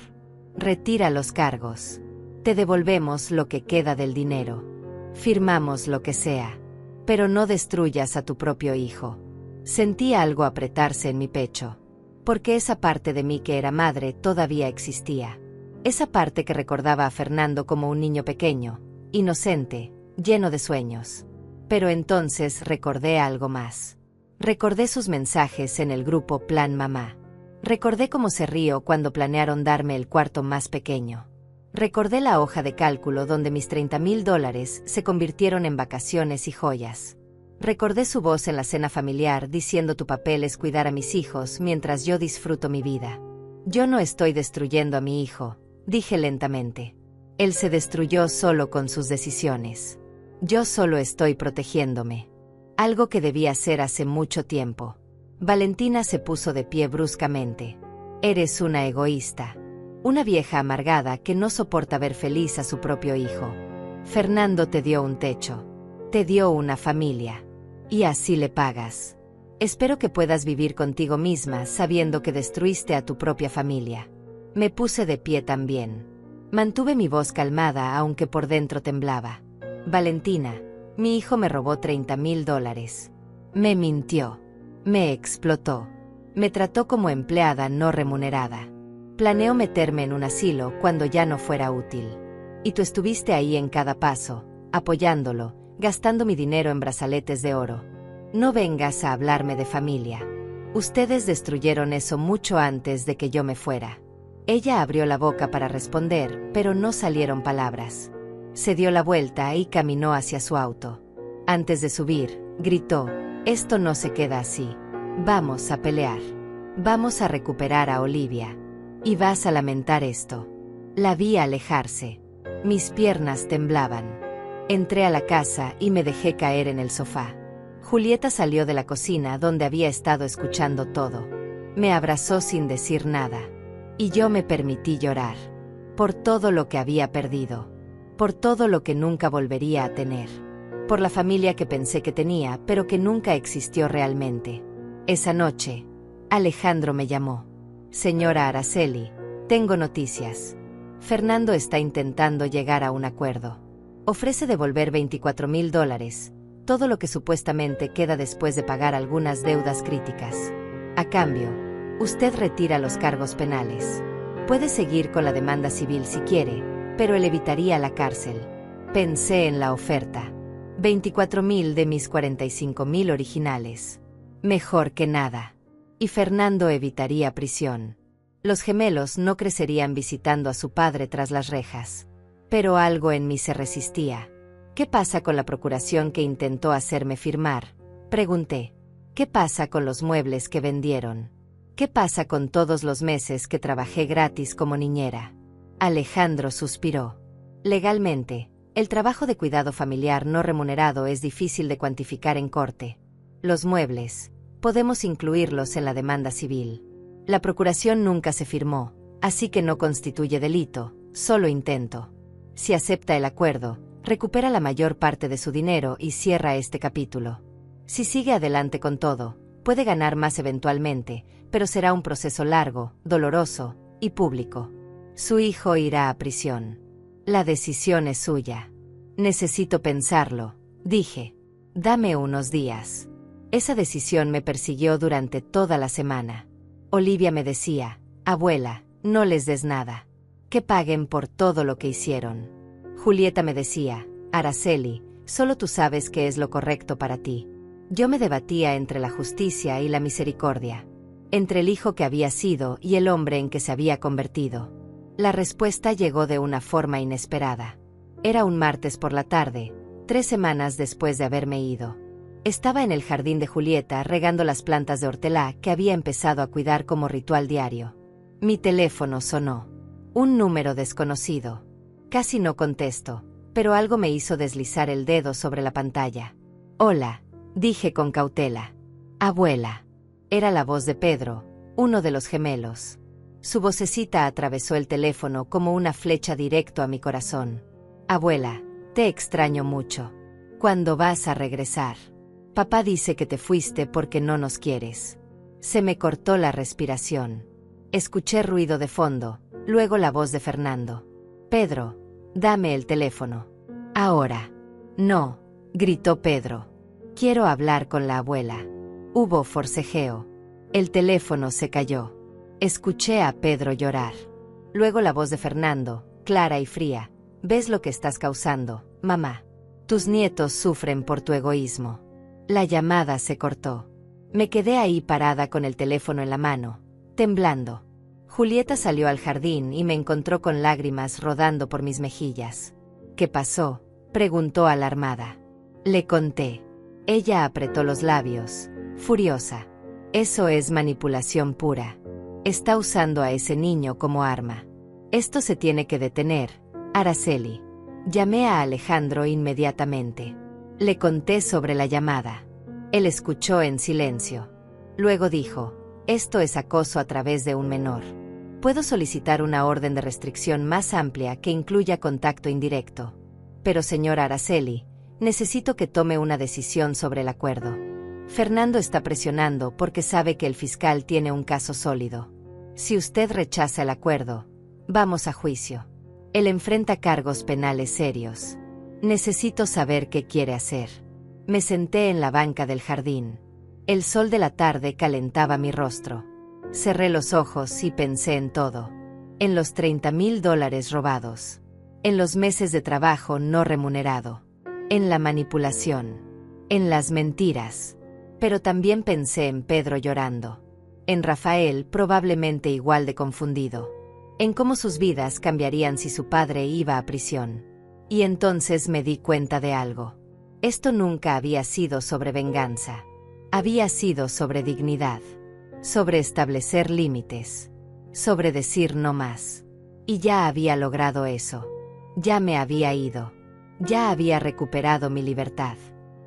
[SPEAKER 1] retira los cargos. Te devolvemos lo que queda del dinero. Firmamos lo que sea. Pero no destruyas a tu propio hijo. Sentí algo apretarse en mi pecho. Porque esa parte de mí que era madre todavía existía. Esa parte que recordaba a Fernando como un niño pequeño, inocente, lleno de sueños. Pero entonces recordé algo más. Recordé sus mensajes en el grupo Plan Mamá. Recordé cómo se rió cuando planearon darme el cuarto más pequeño. Recordé la hoja de cálculo donde mis $30,000 se convirtieron en vacaciones y joyas. Recordé su voz en la cena familiar diciendo tu papel es cuidar a mis hijos mientras yo disfruto mi vida. Yo no estoy destruyendo a mi hijo, dije lentamente. Él se destruyó solo con sus decisiones. Yo solo estoy protegiéndome. Algo que debía hacer hace mucho tiempo. Valentina se puso de pie bruscamente. Eres una egoísta. Una vieja amargada que no soporta ver feliz a su propio hijo. Fernando te dio un techo. Te dio una familia. Y así le pagas. Espero que puedas vivir contigo misma sabiendo que destruiste a tu propia familia. Me puse de pie también. Mantuve mi voz calmada aunque por dentro temblaba. Valentina, mi hijo me robó $30,000. Me mintió. Me explotó. Me trató como empleada no remunerada. Planeó meterme en un asilo cuando ya no fuera útil. Y tú estuviste ahí en cada paso, apoyándolo, gastando mi dinero en brazaletes de oro. No vengas a hablarme de familia. Ustedes destruyeron eso mucho antes de que yo me fuera. Ella abrió la boca para responder, pero no salieron palabras. Se dio la vuelta y caminó hacia su auto. Antes de subir, gritó, esto no se queda así. Vamos a pelear. Vamos a recuperar a Olivia. Y vas a lamentar esto. La vi alejarse. Mis piernas temblaban. Entré a la casa y me dejé caer en el sofá. Julieta salió de la cocina donde había estado escuchando todo. Me abrazó sin decir nada. Y yo me permití llorar. Por todo lo que había perdido. Por todo lo que nunca volvería a tener. Por la familia que pensé que tenía, pero que nunca existió realmente. Esa noche, Alejandro me llamó. Señora Araceli, tengo noticias. Fernando está intentando llegar a un acuerdo. Ofrece devolver $24,000, todo lo que supuestamente queda después de pagar algunas deudas críticas. A cambio, usted retira los cargos penales. Puede seguir con la demanda civil si quiere, pero él evitaría la cárcel. Pensé en la oferta. 24,000 de mis 45,000 originales. Mejor que nada. Y Fernando evitaría prisión. Los gemelos no crecerían visitando a su padre tras las rejas. Pero algo en mí se resistía. ¿Qué pasa con la procuración que intentó hacerme firmar? Pregunté. ¿Qué pasa con los muebles que vendieron? ¿Qué pasa con todos los meses que trabajé gratis como niñera? Alejandro suspiró. Legalmente, el trabajo de cuidado familiar no remunerado es difícil de cuantificar en corte. Los muebles, podemos incluirlos en la demanda civil. La procuración nunca se firmó, así que no constituye delito, solo intento. Si acepta el acuerdo, recupera la mayor parte de su dinero y cierra este capítulo. Si sigue adelante con todo, puede ganar más eventualmente, pero será un proceso largo, doloroso y público. Su hijo irá a prisión. La decisión es suya. Necesito pensarlo, dije. Dame unos días. Esa decisión me persiguió durante toda la semana. Olivia me decía, abuela, no les des nada. Que paguen por todo lo que hicieron. Julieta me decía, Araceli, solo tú sabes qué es lo correcto para ti. Yo me debatía entre la justicia y la misericordia, entre el hijo que había sido y el hombre en que se había convertido. La respuesta llegó de una forma inesperada. Era un martes por la tarde, 3 semanas después de haberme ido. Estaba en el jardín de Julieta regando las plantas de hortelã que había empezado a cuidar como ritual diario. Mi teléfono sonó. Un número desconocido. Casi no contesto, pero algo me hizo deslizar el dedo sobre la pantalla. Hola, dije con cautela. Abuela. Era la voz de Pedro, uno de los gemelos. Su vocecita atravesó el teléfono como una flecha directo a mi corazón. Abuela, te extraño mucho. ¿Cuándo vas a regresar? Papá dice que te fuiste porque no nos quieres. Se me cortó la respiración. Escuché ruido de fondo, luego la voz de Fernando. Pedro, dame el teléfono. Ahora. No, gritó Pedro. Quiero hablar con la abuela. Hubo forcejeo. El teléfono se cayó. Escuché a Pedro llorar. Luego la voz de Fernando, clara y fría. ¿Ves lo que estás causando, mamá? Tus nietos sufren por tu egoísmo. La llamada se cortó. Me quedé ahí parada con el teléfono en la mano, temblando. Julieta salió al jardín y me encontró con lágrimas rodando por mis mejillas. ¿Qué pasó?, preguntó alarmada. Le conté. Ella apretó los labios, furiosa. Eso es manipulación pura. Está usando a ese niño como arma. Esto se tiene que detener, Araceli. Llamé a Alejandro inmediatamente. Le conté sobre la llamada. Él escuchó en silencio. Luego dijo, esto es acoso a través de un menor. Puedo solicitar una orden de restricción más amplia que incluya contacto indirecto. Pero señora Araceli, necesito que tome una decisión sobre el acuerdo. Fernando está presionando porque sabe que el fiscal tiene un caso sólido. Si usted rechaza el acuerdo, vamos a juicio. Él enfrenta cargos penales serios. Necesito saber qué quiere hacer. Me senté en la banca del jardín. El sol de la tarde calentaba mi rostro. Cerré los ojos y pensé en todo. En los $30,000 robados. En los meses de trabajo no remunerado. En la manipulación. En las mentiras. Pero también pensé en Pedro llorando. En Rafael, probablemente igual de confundido. En cómo sus vidas cambiarían si su padre iba a prisión. Y entonces me di cuenta de algo. Esto nunca había sido sobre venganza. Había sido sobre dignidad. Sobre establecer límites. Sobre decir no más. Y ya había logrado eso. Ya me había ido. Ya había recuperado mi libertad.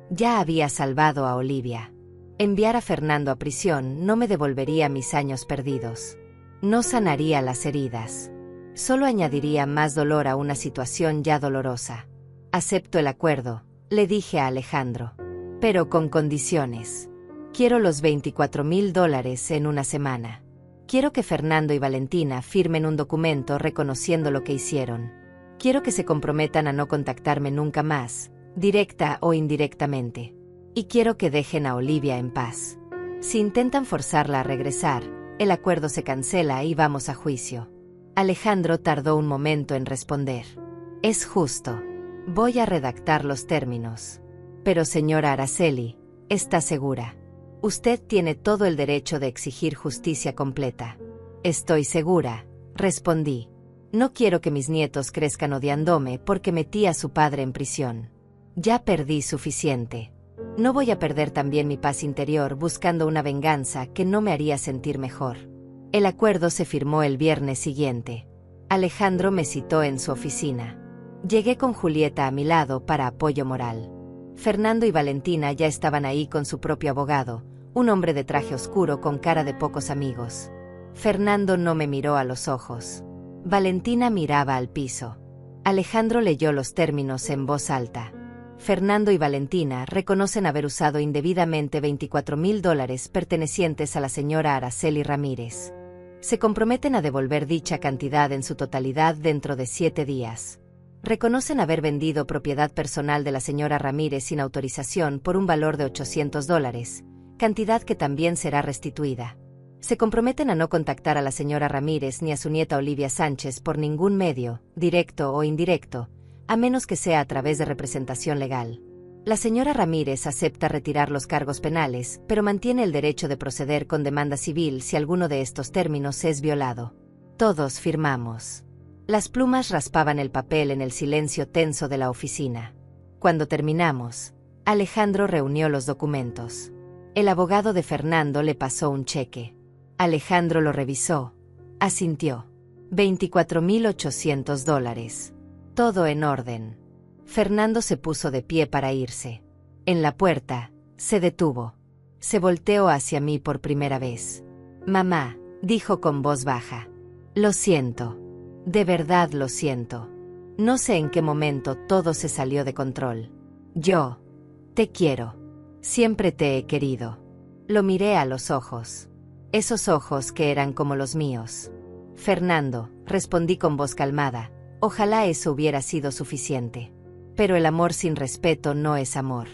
[SPEAKER 1] Ya había salvado a Olivia. Enviar a Fernando a prisión no me devolvería mis años perdidos. No sanaría las heridas. Solo añadiría más dolor a una situación ya dolorosa. Acepto el acuerdo, le dije a Alejandro. Pero con condiciones. Quiero los $24,000 en una semana. Quiero que Fernando y Valentina firmen un documento reconociendo lo que hicieron. Quiero que se comprometan a no contactarme nunca más, directa o indirectamente. Y quiero que dejen a Olivia en paz. Si intentan forzarla a regresar, el acuerdo se cancela y vamos a juicio. Alejandro tardó un momento en responder. Es justo. Voy a redactar los términos. Pero señora Araceli, ¿está segura? Usted tiene todo el derecho de exigir justicia completa. Estoy segura, respondí. No quiero que mis nietos crezcan odiándome porque metí a su padre en prisión. Ya perdí suficiente. No voy a perder también mi paz interior buscando una venganza que no me haría sentir mejor. El acuerdo se firmó el viernes siguiente. Alejandro me citó en su oficina. Llegué con Julieta a mi lado para apoyo moral. Fernando y Valentina ya estaban ahí con su propio abogado, un hombre de traje oscuro con cara de pocos amigos. Fernando no me miró a los ojos. Valentina miraba al piso. Alejandro leyó los términos en voz alta. Fernando y Valentina reconocen haber usado indebidamente $24,000 pertenecientes a la señora Araceli Ramírez. Se comprometen a devolver dicha cantidad en su totalidad dentro de 7 días. Reconocen haber vendido propiedad personal de la señora Ramírez sin autorización por un valor de $800, cantidad que también será restituida. Se comprometen a no contactar a la señora Ramírez ni a su nieta Olivia Sánchez por ningún medio, directo o indirecto, a menos que sea a través de representación legal. La señora Ramírez acepta retirar los cargos penales, pero mantiene el derecho de proceder con demanda civil si alguno de estos términos es violado. Todos firmamos. Las plumas raspaban el papel en el silencio tenso de la oficina. Cuando terminamos, Alejandro reunió los documentos. El abogado de Fernando le pasó un cheque. Alejandro lo revisó. Asintió. $24,800. Todo en orden. Fernando se puso de pie para irse. En la puerta, se detuvo. Se volteó hacia mí por primera vez. «Mamá», dijo con voz baja. «Lo siento. De verdad lo siento. No sé en qué momento todo se salió de control. Yo te quiero. Siempre te he querido». Lo miré a los ojos. Esos ojos que eran como los míos. «Fernando», respondí con voz calmada, «ojalá eso hubiera sido suficiente. Pero el amor sin respeto no es amor.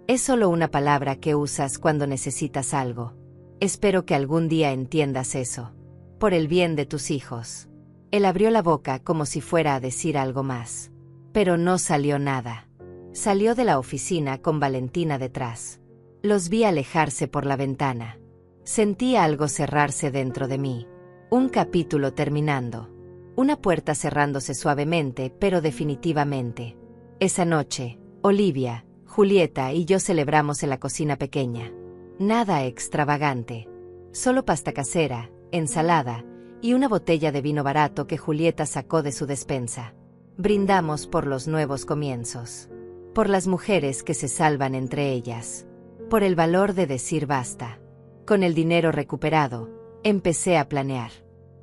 [SPEAKER 1] Es solo una palabra que usas cuando necesitas algo. Espero que algún día entiendas eso. Por el bien de tus hijos». Él abrió la boca como si fuera a decir algo más. Pero no salió nada. Salió de la oficina con Valentina detrás. Los vi alejarse por la ventana. Sentí algo cerrarse dentro de mí. Un capítulo terminando. Una puerta cerrándose suavemente, pero definitivamente. Esa noche, Olivia, Julieta y yo celebramos en la cocina pequeña. Nada extravagante. Solo pasta casera, ensalada y una botella de vino barato que Julieta sacó de su despensa. Brindamos por los nuevos comienzos. Por las mujeres que se salvan entre ellas. Por el valor de decir basta. Con el dinero recuperado, empecé a planear.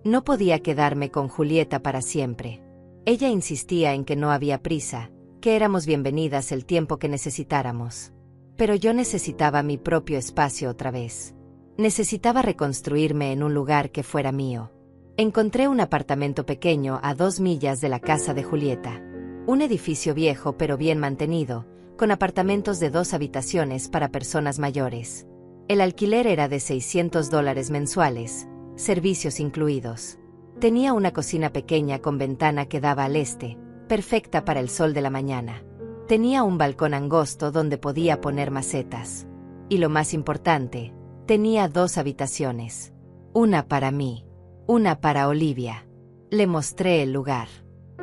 [SPEAKER 1] No podía quedarme con Julieta para siempre. Ella insistía en que no había prisa, que éramos bienvenidas el tiempo que necesitáramos. Pero yo necesitaba mi propio espacio otra vez. Necesitaba reconstruirme en un lugar que fuera mío. Encontré un apartamento pequeño a 2 millas de la casa de Julieta. Un edificio viejo pero bien mantenido, con apartamentos de 2 habitaciones para personas mayores. El alquiler era de $600 mensuales, servicios incluidos. Tenía una cocina pequeña con ventana que daba al este, perfecta para el sol de la mañana. Tenía un balcón angosto donde podía poner macetas. Y lo más importante, tenía 2 habitaciones. Una para mí. Una para Olivia. Le mostré el lugar.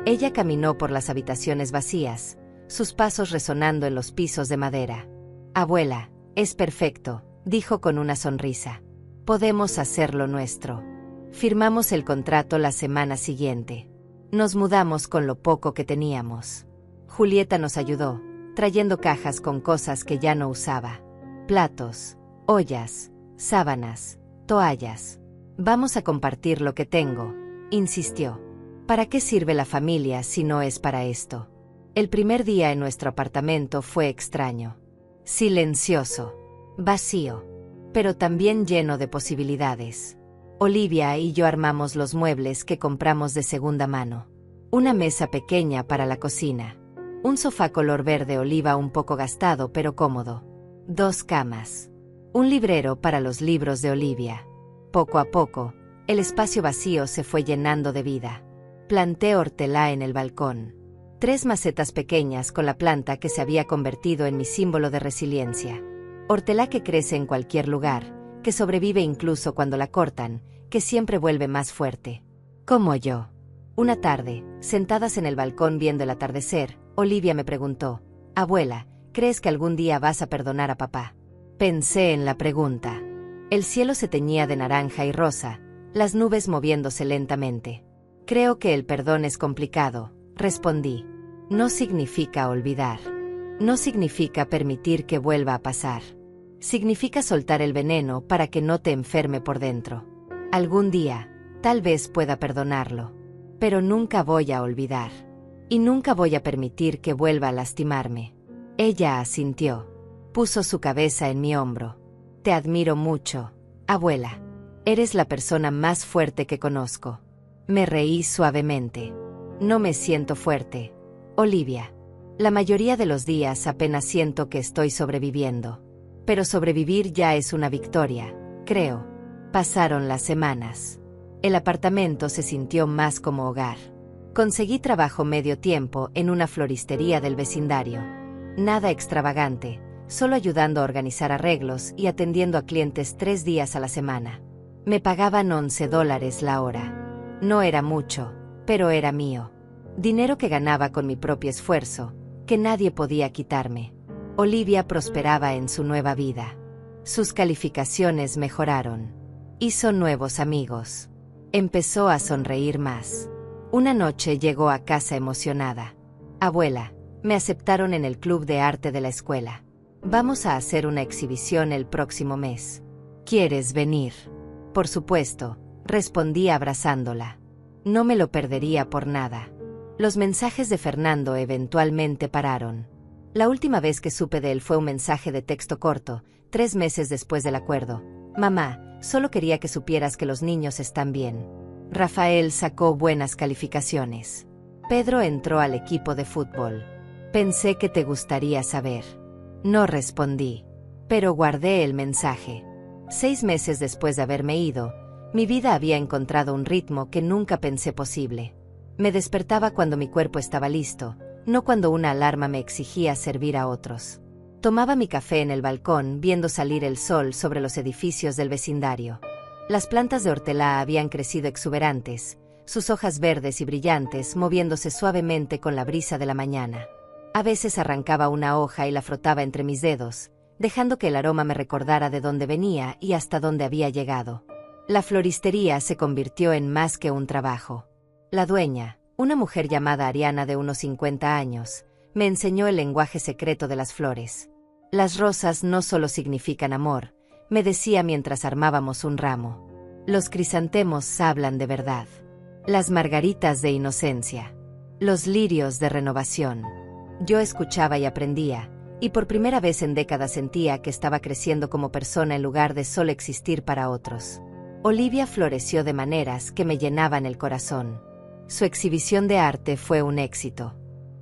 [SPEAKER 1] Ella caminó por las habitaciones vacías, sus pasos resonando en los pisos de madera. «Abuela, es perfecto», dijo con una sonrisa. «Podemos hacerlo nuestro». Firmamos el contrato la semana siguiente. Nos mudamos con lo poco que teníamos. Julieta nos ayudó, trayendo cajas con cosas que ya no usaba. Platos, ollas, sábanas, toallas. «Vamos a compartir lo que tengo», insistió. «¿Para qué sirve la familia si no es para esto?» El primer día en nuestro apartamento fue extraño. Silencioso. Vacío. Pero también lleno de posibilidades. Olivia y yo armamos los muebles que compramos de segunda mano. Una mesa pequeña para la cocina. Un sofá color verde oliva un poco gastado pero cómodo. 2 camas. Un librero para los libros de Olivia. Poco a poco, el espacio vacío se fue llenando de vida. Planté hortelã en el balcón. 3 macetas pequeñas con la planta que se había convertido en mi símbolo de resiliencia. Hortelã que crece en cualquier lugar, que sobrevive incluso cuando la cortan, que siempre vuelve más fuerte. Como yo. Una tarde, sentadas en el balcón viendo el atardecer, Olivia me preguntó: «Abuela, ¿crees que algún día vas a perdonar a papá?» Pensé en la pregunta. El cielo se teñía de naranja y rosa, las nubes moviéndose lentamente. «Creo que el perdón es complicado», respondí. «No significa olvidar. No significa permitir que vuelva a pasar. Significa soltar el veneno para que no te enferme por dentro. Algún día, tal vez pueda perdonarlo, pero nunca voy a olvidar. Y nunca voy a permitir que vuelva a lastimarme. Ella asintió. Puso su cabeza en mi hombro. Te admiro mucho, abuela. Eres la persona más fuerte que conozco. Me reí suavemente. No me siento fuerte, Olivia. La mayoría de los días apenas siento que estoy sobreviviendo. Pero sobrevivir ya es una victoria, creo. Pasaron las semanas. El apartamento se sintió más como hogar. Conseguí trabajo medio tiempo en una floristería del vecindario. Nada extravagante, solo ayudando a organizar arreglos y atendiendo a clientes 3 días a la semana. Me pagaban $11 la hora. No era mucho, pero era mío. Dinero que ganaba con mi propio esfuerzo, que nadie podía quitarme. Olivia prosperaba en su nueva vida. Sus calificaciones mejoraron. Hizo nuevos amigos. Empezó a sonreír más. Una noche llegó a casa emocionada. Abuela, me aceptaron en el club de arte de la escuela. Vamos a hacer una exhibición el próximo mes. ¿Quieres venir? Por supuesto, respondí abrazándola. No me lo perdería por nada. Los mensajes de Fernando eventualmente pararon. La última vez que supe de él fue un mensaje de texto corto, 3 meses después del acuerdo. Mamá, solo quería que supieras que los niños están bien. Rafael sacó buenas calificaciones. Pedro entró al equipo de fútbol. Pensé que te gustaría saber. No respondí, pero guardé el mensaje. 6 meses después de haberme ido, mi vida había encontrado un ritmo que nunca pensé posible. Me despertaba cuando mi cuerpo estaba listo, no cuando una alarma me exigía servir a otros. Tomaba mi café en el balcón viendo salir el sol sobre los edificios del vecindario. Las plantas de hortelã habían crecido exuberantes, sus hojas verdes y brillantes moviéndose suavemente con la brisa de la mañana. A veces arrancaba una hoja y la frotaba entre mis dedos, dejando que el aroma me recordara de dónde venía y hasta dónde había llegado. La floristería se convirtió en más que un trabajo. La dueña, una mujer llamada Ariana de unos 50 años, me enseñó el lenguaje secreto de las flores. Las rosas no solo significan amor, me decía mientras armábamos un ramo. Los crisantemos hablan de verdad. Las margaritas de inocencia. Los lirios de renovación. Yo escuchaba y aprendía, y por primera vez en décadas sentía que estaba creciendo como persona en lugar de solo existir para otros. Olivia floreció de maneras que me llenaban el corazón. Su exhibición de arte fue un éxito.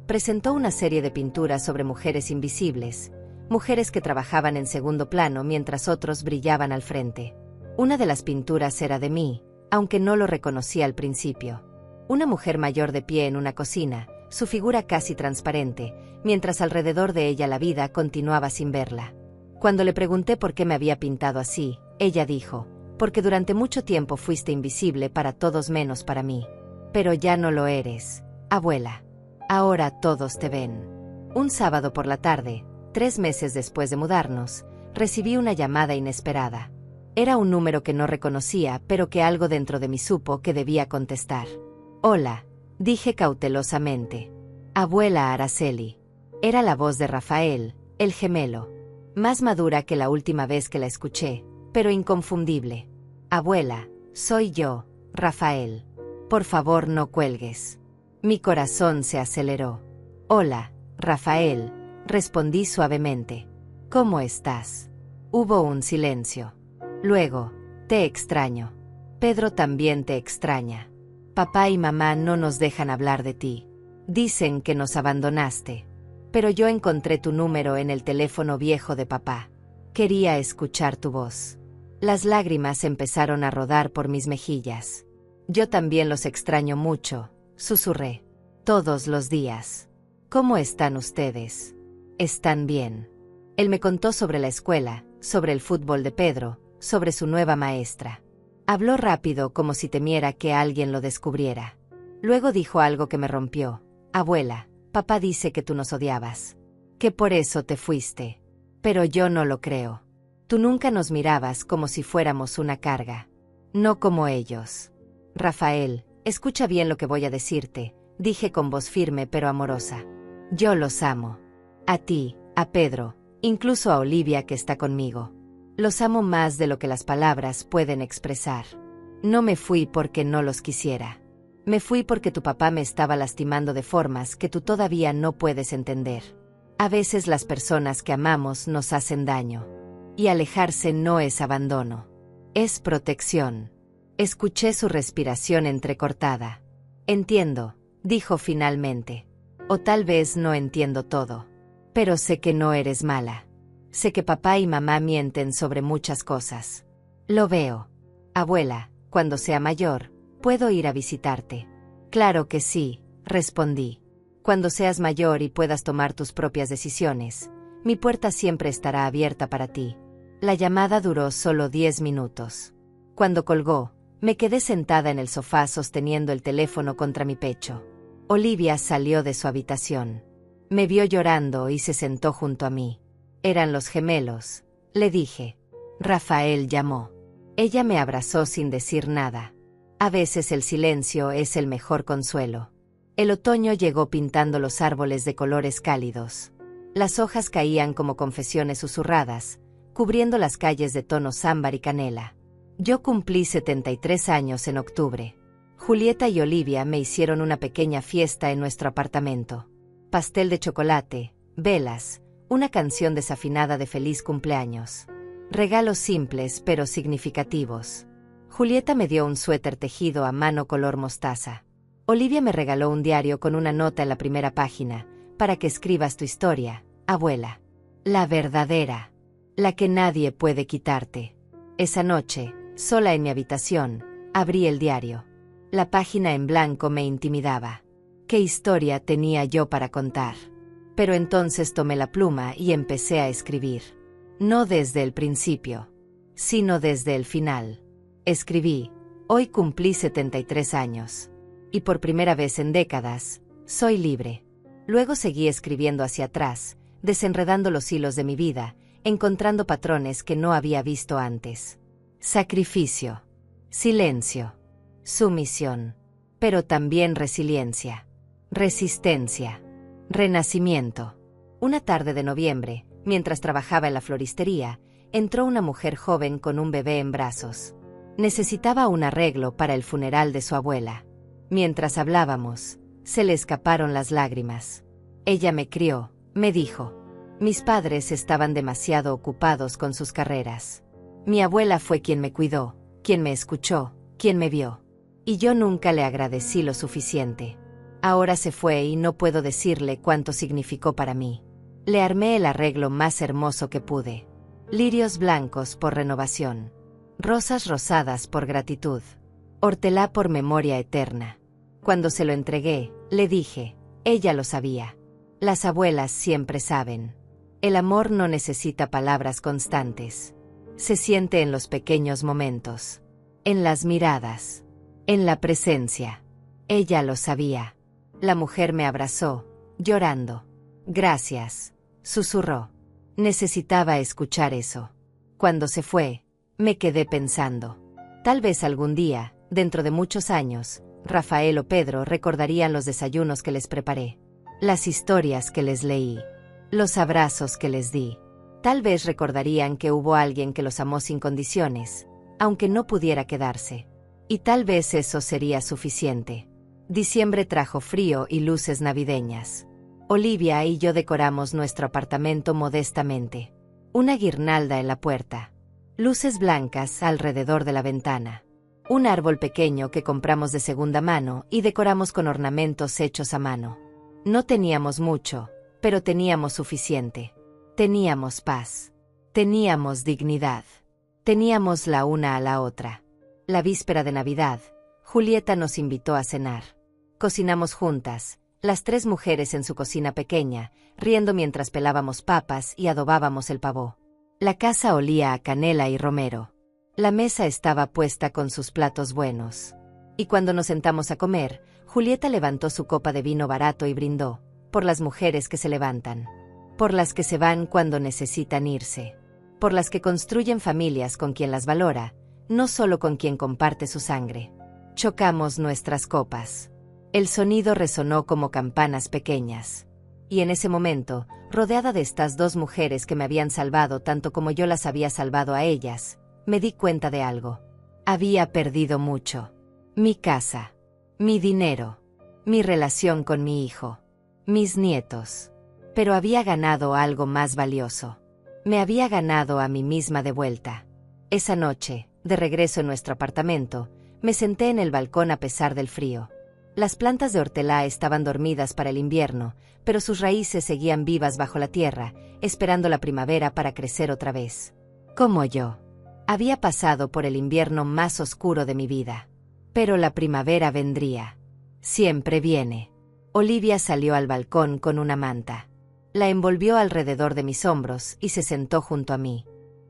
[SPEAKER 1] Presentó una serie de pinturas sobre mujeres invisibles, mujeres que trabajaban en segundo plano mientras otros brillaban al frente. Una de las pinturas era de mí, aunque no lo reconocí al principio. Una mujer mayor de pie en una cocina, su figura casi transparente, mientras alrededor de ella la vida continuaba sin verla. Cuando le pregunté por qué me había pintado así, ella dijo, porque durante mucho tiempo fuiste invisible para todos menos para mí. Pero ya no lo eres, abuela. Ahora todos te ven. Un sábado por la tarde, 3 meses después de mudarnos, recibí una llamada inesperada. Era un número que no reconocía, pero que algo dentro de mí supo que debía contestar. Hola, dije cautelosamente. Abuela Araceli. Era la voz de Rafael, el gemelo. Más madura que la última vez que la escuché, pero inconfundible. Abuela, soy yo, Rafael. Por favor no cuelgues. Mi corazón se aceleró. Hola, Rafael, respondí suavemente. ¿Cómo estás? Hubo un silencio. Luego, te extraño. Pedro también te extraña. Papá y mamá no nos dejan hablar de ti. Dicen que nos abandonaste. Pero yo encontré tu número en el teléfono viejo de papá. Quería escuchar tu voz. Las lágrimas empezaron a rodar por mis mejillas. Yo también los extraño mucho, susurré. Todos los días. ¿Cómo están ustedes? ¿Están bien? Él me contó sobre la escuela, sobre el fútbol de Pedro, sobre su nueva maestra. Habló rápido como si temiera que alguien lo descubriera. Luego dijo algo que me rompió. Abuela, papá dice que tú nos odiabas. Que por eso te fuiste. Pero yo no lo creo. Tú nunca nos mirabas como si fuéramos una carga. No como ellos. Rafael, escucha bien lo que voy a decirte, dije con voz firme pero amorosa. Yo los amo. A ti, a Pedro, incluso a Olivia que está conmigo. Los amo más de lo que las palabras pueden expresar. No me fui porque no los quisiera. Me fui porque tu papá me estaba lastimando de formas que tú todavía no puedes entender. A veces las personas que amamos nos hacen daño. Y alejarse no es abandono. Es protección. Escuché su respiración entrecortada. Entiendo, dijo finalmente. O tal vez no entiendo todo. Pero sé que no eres mala. Sé que papá y mamá mienten sobre muchas cosas. Lo veo. Abuela, cuando sea mayor, ¿puedo ir a visitarte? Claro que sí, respondí. Cuando seas mayor y puedas tomar tus propias decisiones, mi puerta siempre estará abierta para ti. La llamada duró solo 10 minutos. Cuando colgó, me quedé sentada en el sofá sosteniendo el teléfono contra mi pecho. Olivia salió de su habitación. Me vio llorando y se sentó junto a mí. Eran los gemelos, le dije. Rafael llamó. Ella me abrazó sin decir nada. A veces el silencio es el mejor consuelo. El otoño llegó pintando los árboles de colores cálidos. Las hojas caían como confesiones susurradas, cubriendo las calles de tonos ámbar y canela. Yo cumplí 73 años en octubre. Julieta y Olivia me hicieron una pequeña fiesta en nuestro apartamento. Pastel de chocolate, velas, una canción desafinada de feliz cumpleaños. Regalos simples pero significativos. Julieta me dio un suéter tejido a mano color mostaza. Olivia me regaló un diario con una nota en la primera página, para que escribas tu historia, abuela. La verdadera. La que nadie puede quitarte. Esa noche, sola en mi habitación, abrí el diario. La página en blanco me intimidaba. ¿Qué historia tenía yo para contar? Pero entonces tomé la pluma y empecé a escribir. No desde el principio, sino desde el final. Escribí, hoy cumplí 73 años. Y por primera vez en décadas, soy libre. Luego seguí escribiendo hacia atrás, desenredando los hilos de mi vida, encontrando patrones que no había visto antes. Sacrificio. Silencio. Sumisión. Pero también resiliencia. Resistencia. Renacimiento. Una tarde de noviembre, mientras trabajaba en la floristería, entró una mujer joven con un bebé en brazos. Necesitaba un arreglo para el funeral de su abuela. Mientras hablábamos, se le escaparon las lágrimas. Ella me crió, me dijo. Mis padres estaban demasiado ocupados con sus carreras. Mi abuela fue quien me cuidó, quien me escuchó, quien me vio. Y yo nunca le agradecí lo suficiente. Ahora se fue y no puedo decirle cuánto significó para mí. Le armé el arreglo más hermoso que pude. Lirios blancos por renovación. Rosas rosadas por gratitud. Hortelá por memoria eterna. Cuando se lo entregué, le dije, ella lo sabía. Las abuelas siempre saben. El amor no necesita palabras constantes. Se siente en los pequeños momentos. En las miradas. En la presencia. Ella lo sabía. La mujer me abrazó, llorando. Gracias, susurró. Necesitaba escuchar eso. Cuando se fue, me quedé pensando. Tal vez algún día, dentro de muchos años, Rafael o Pedro recordarían los desayunos que les preparé, las historias que les leí, los abrazos que les di. Tal vez recordarían que hubo alguien que los amó sin condiciones, aunque no pudiera quedarse. Y tal vez eso sería suficiente. Diciembre trajo frío y luces navideñas. Olivia y yo decoramos nuestro apartamento modestamente. Una guirnalda en la puerta. Luces blancas alrededor de la ventana. Un árbol pequeño que compramos de segunda mano y decoramos con ornamentos hechos a mano. No teníamos mucho, pero teníamos suficiente. Teníamos paz. Teníamos dignidad. Teníamos la una a la otra. La víspera de Navidad, Julieta nos invitó a cenar. Cocinamos juntas, las tres mujeres en su cocina pequeña, riendo mientras pelábamos papas y adobábamos el pavó. La casa olía a canela y romero. La mesa estaba puesta con sus platos buenos. Y cuando nos sentamos a comer, Julieta levantó su copa de vino barato y brindó, por las mujeres que se levantan. Por las que se van cuando necesitan irse. Por las que construyen familias con quien las valora, no solo con quien comparte su sangre. Chocamos nuestras copas. El sonido resonó como campanas pequeñas. Y en ese momento, rodeada de estas dos mujeres que me habían salvado tanto como yo las había salvado a ellas, me di cuenta de algo. Había perdido mucho. Mi casa, mi dinero, mi relación con mi hijo, mis nietos. Pero había ganado algo más valioso. Me había ganado a mí misma de vuelta. Esa noche, de regreso en nuestro apartamento, me senté en el balcón a pesar del frío. Las plantas de hortelã estaban dormidas para el invierno, pero sus raíces seguían vivas bajo la tierra, esperando la primavera para crecer otra vez. Como yo. Había pasado por el invierno más oscuro de mi vida. Pero la primavera vendría. Siempre viene. Olivia salió al balcón con una manta. La envolvió alrededor de mis hombros y se sentó junto a mí.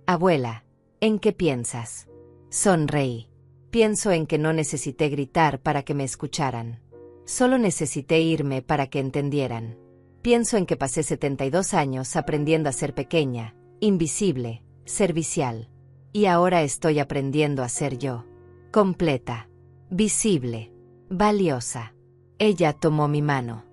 [SPEAKER 1] Abuela, ¿en qué piensas? Sonreí. Pienso en que no necesité gritar para que me escucharan. Solo necesité irme para que entendieran. Pienso en que pasé 72 años aprendiendo a ser pequeña, invisible, servicial. Y ahora estoy aprendiendo a ser yo. Completa. Visible. Valiosa. Ella tomó mi mano.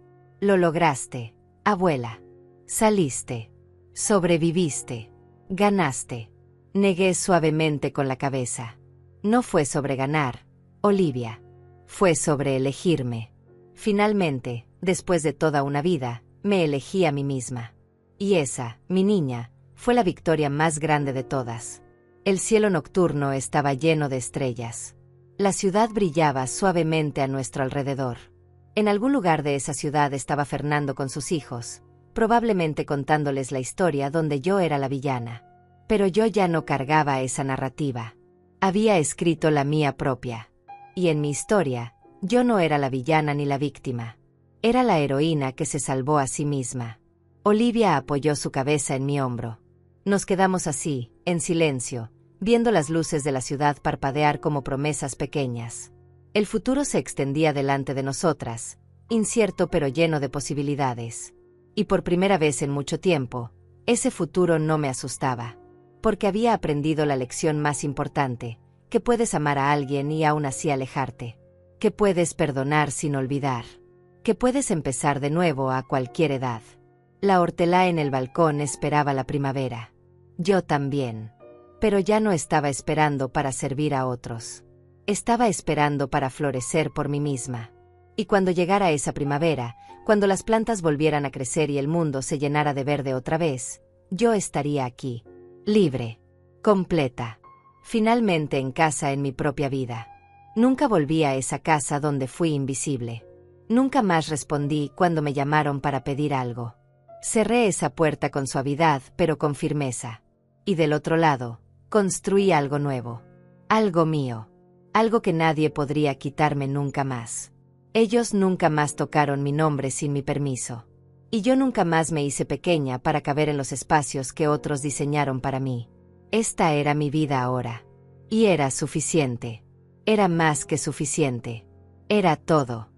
[SPEAKER 1] Lo lograste, abuela. Saliste. Sobreviviste. Ganaste. Negué suavemente con la cabeza. No fue sobre ganar, Olivia. Fue sobre elegirme. Finalmente, después de toda una vida, me elegí a mí misma. Y esa, mi niña, fue la victoria más grande de todas. El cielo nocturno estaba lleno de estrellas. La ciudad brillaba suavemente a nuestro alrededor. En algún lugar de esa ciudad estaba Fernando con sus hijos, probablemente contándoles la historia donde yo era la villana. Pero yo ya no cargaba esa narrativa. Había escrito la mía propia. Y en mi historia, yo no era la villana ni la víctima. Era la heroína que se salvó a sí misma. Olivia apoyó su cabeza en mi hombro. Nos quedamos así, en silencio, viendo las luces de la ciudad parpadear como promesas pequeñas. El futuro se extendía delante de nosotras, incierto pero lleno de posibilidades. Y por primera vez en mucho tiempo, ese futuro no me asustaba. Porque había aprendido la lección más importante, que puedes amar a alguien y aún así alejarte. Que puedes perdonar sin olvidar. Que puedes empezar de nuevo a cualquier edad. La hortelã en el balcón esperaba la primavera. Yo también. Pero ya no estaba esperando para servir a otros. Estaba esperando para florecer por mí misma. Y cuando llegara esa primavera, cuando las plantas volvieran a crecer y el mundo se llenara de verde otra vez, yo estaría aquí. Libre. Completa. Finalmente en casa en mi propia vida. Nunca volví a esa casa donde fui invisible. Nunca más respondí cuando me llamaron para pedir algo. Cerré esa puerta con suavidad pero con firmeza. Y del otro lado, construí algo nuevo. Algo mío. Algo que nadie podría quitarme nunca más. Ellos nunca más tocaron mi nombre sin mi permiso. Y yo nunca más me hice pequeña para caber en los espacios que otros diseñaron para mí. Esta era mi vida ahora. Y era suficiente. Era más que suficiente. Era todo.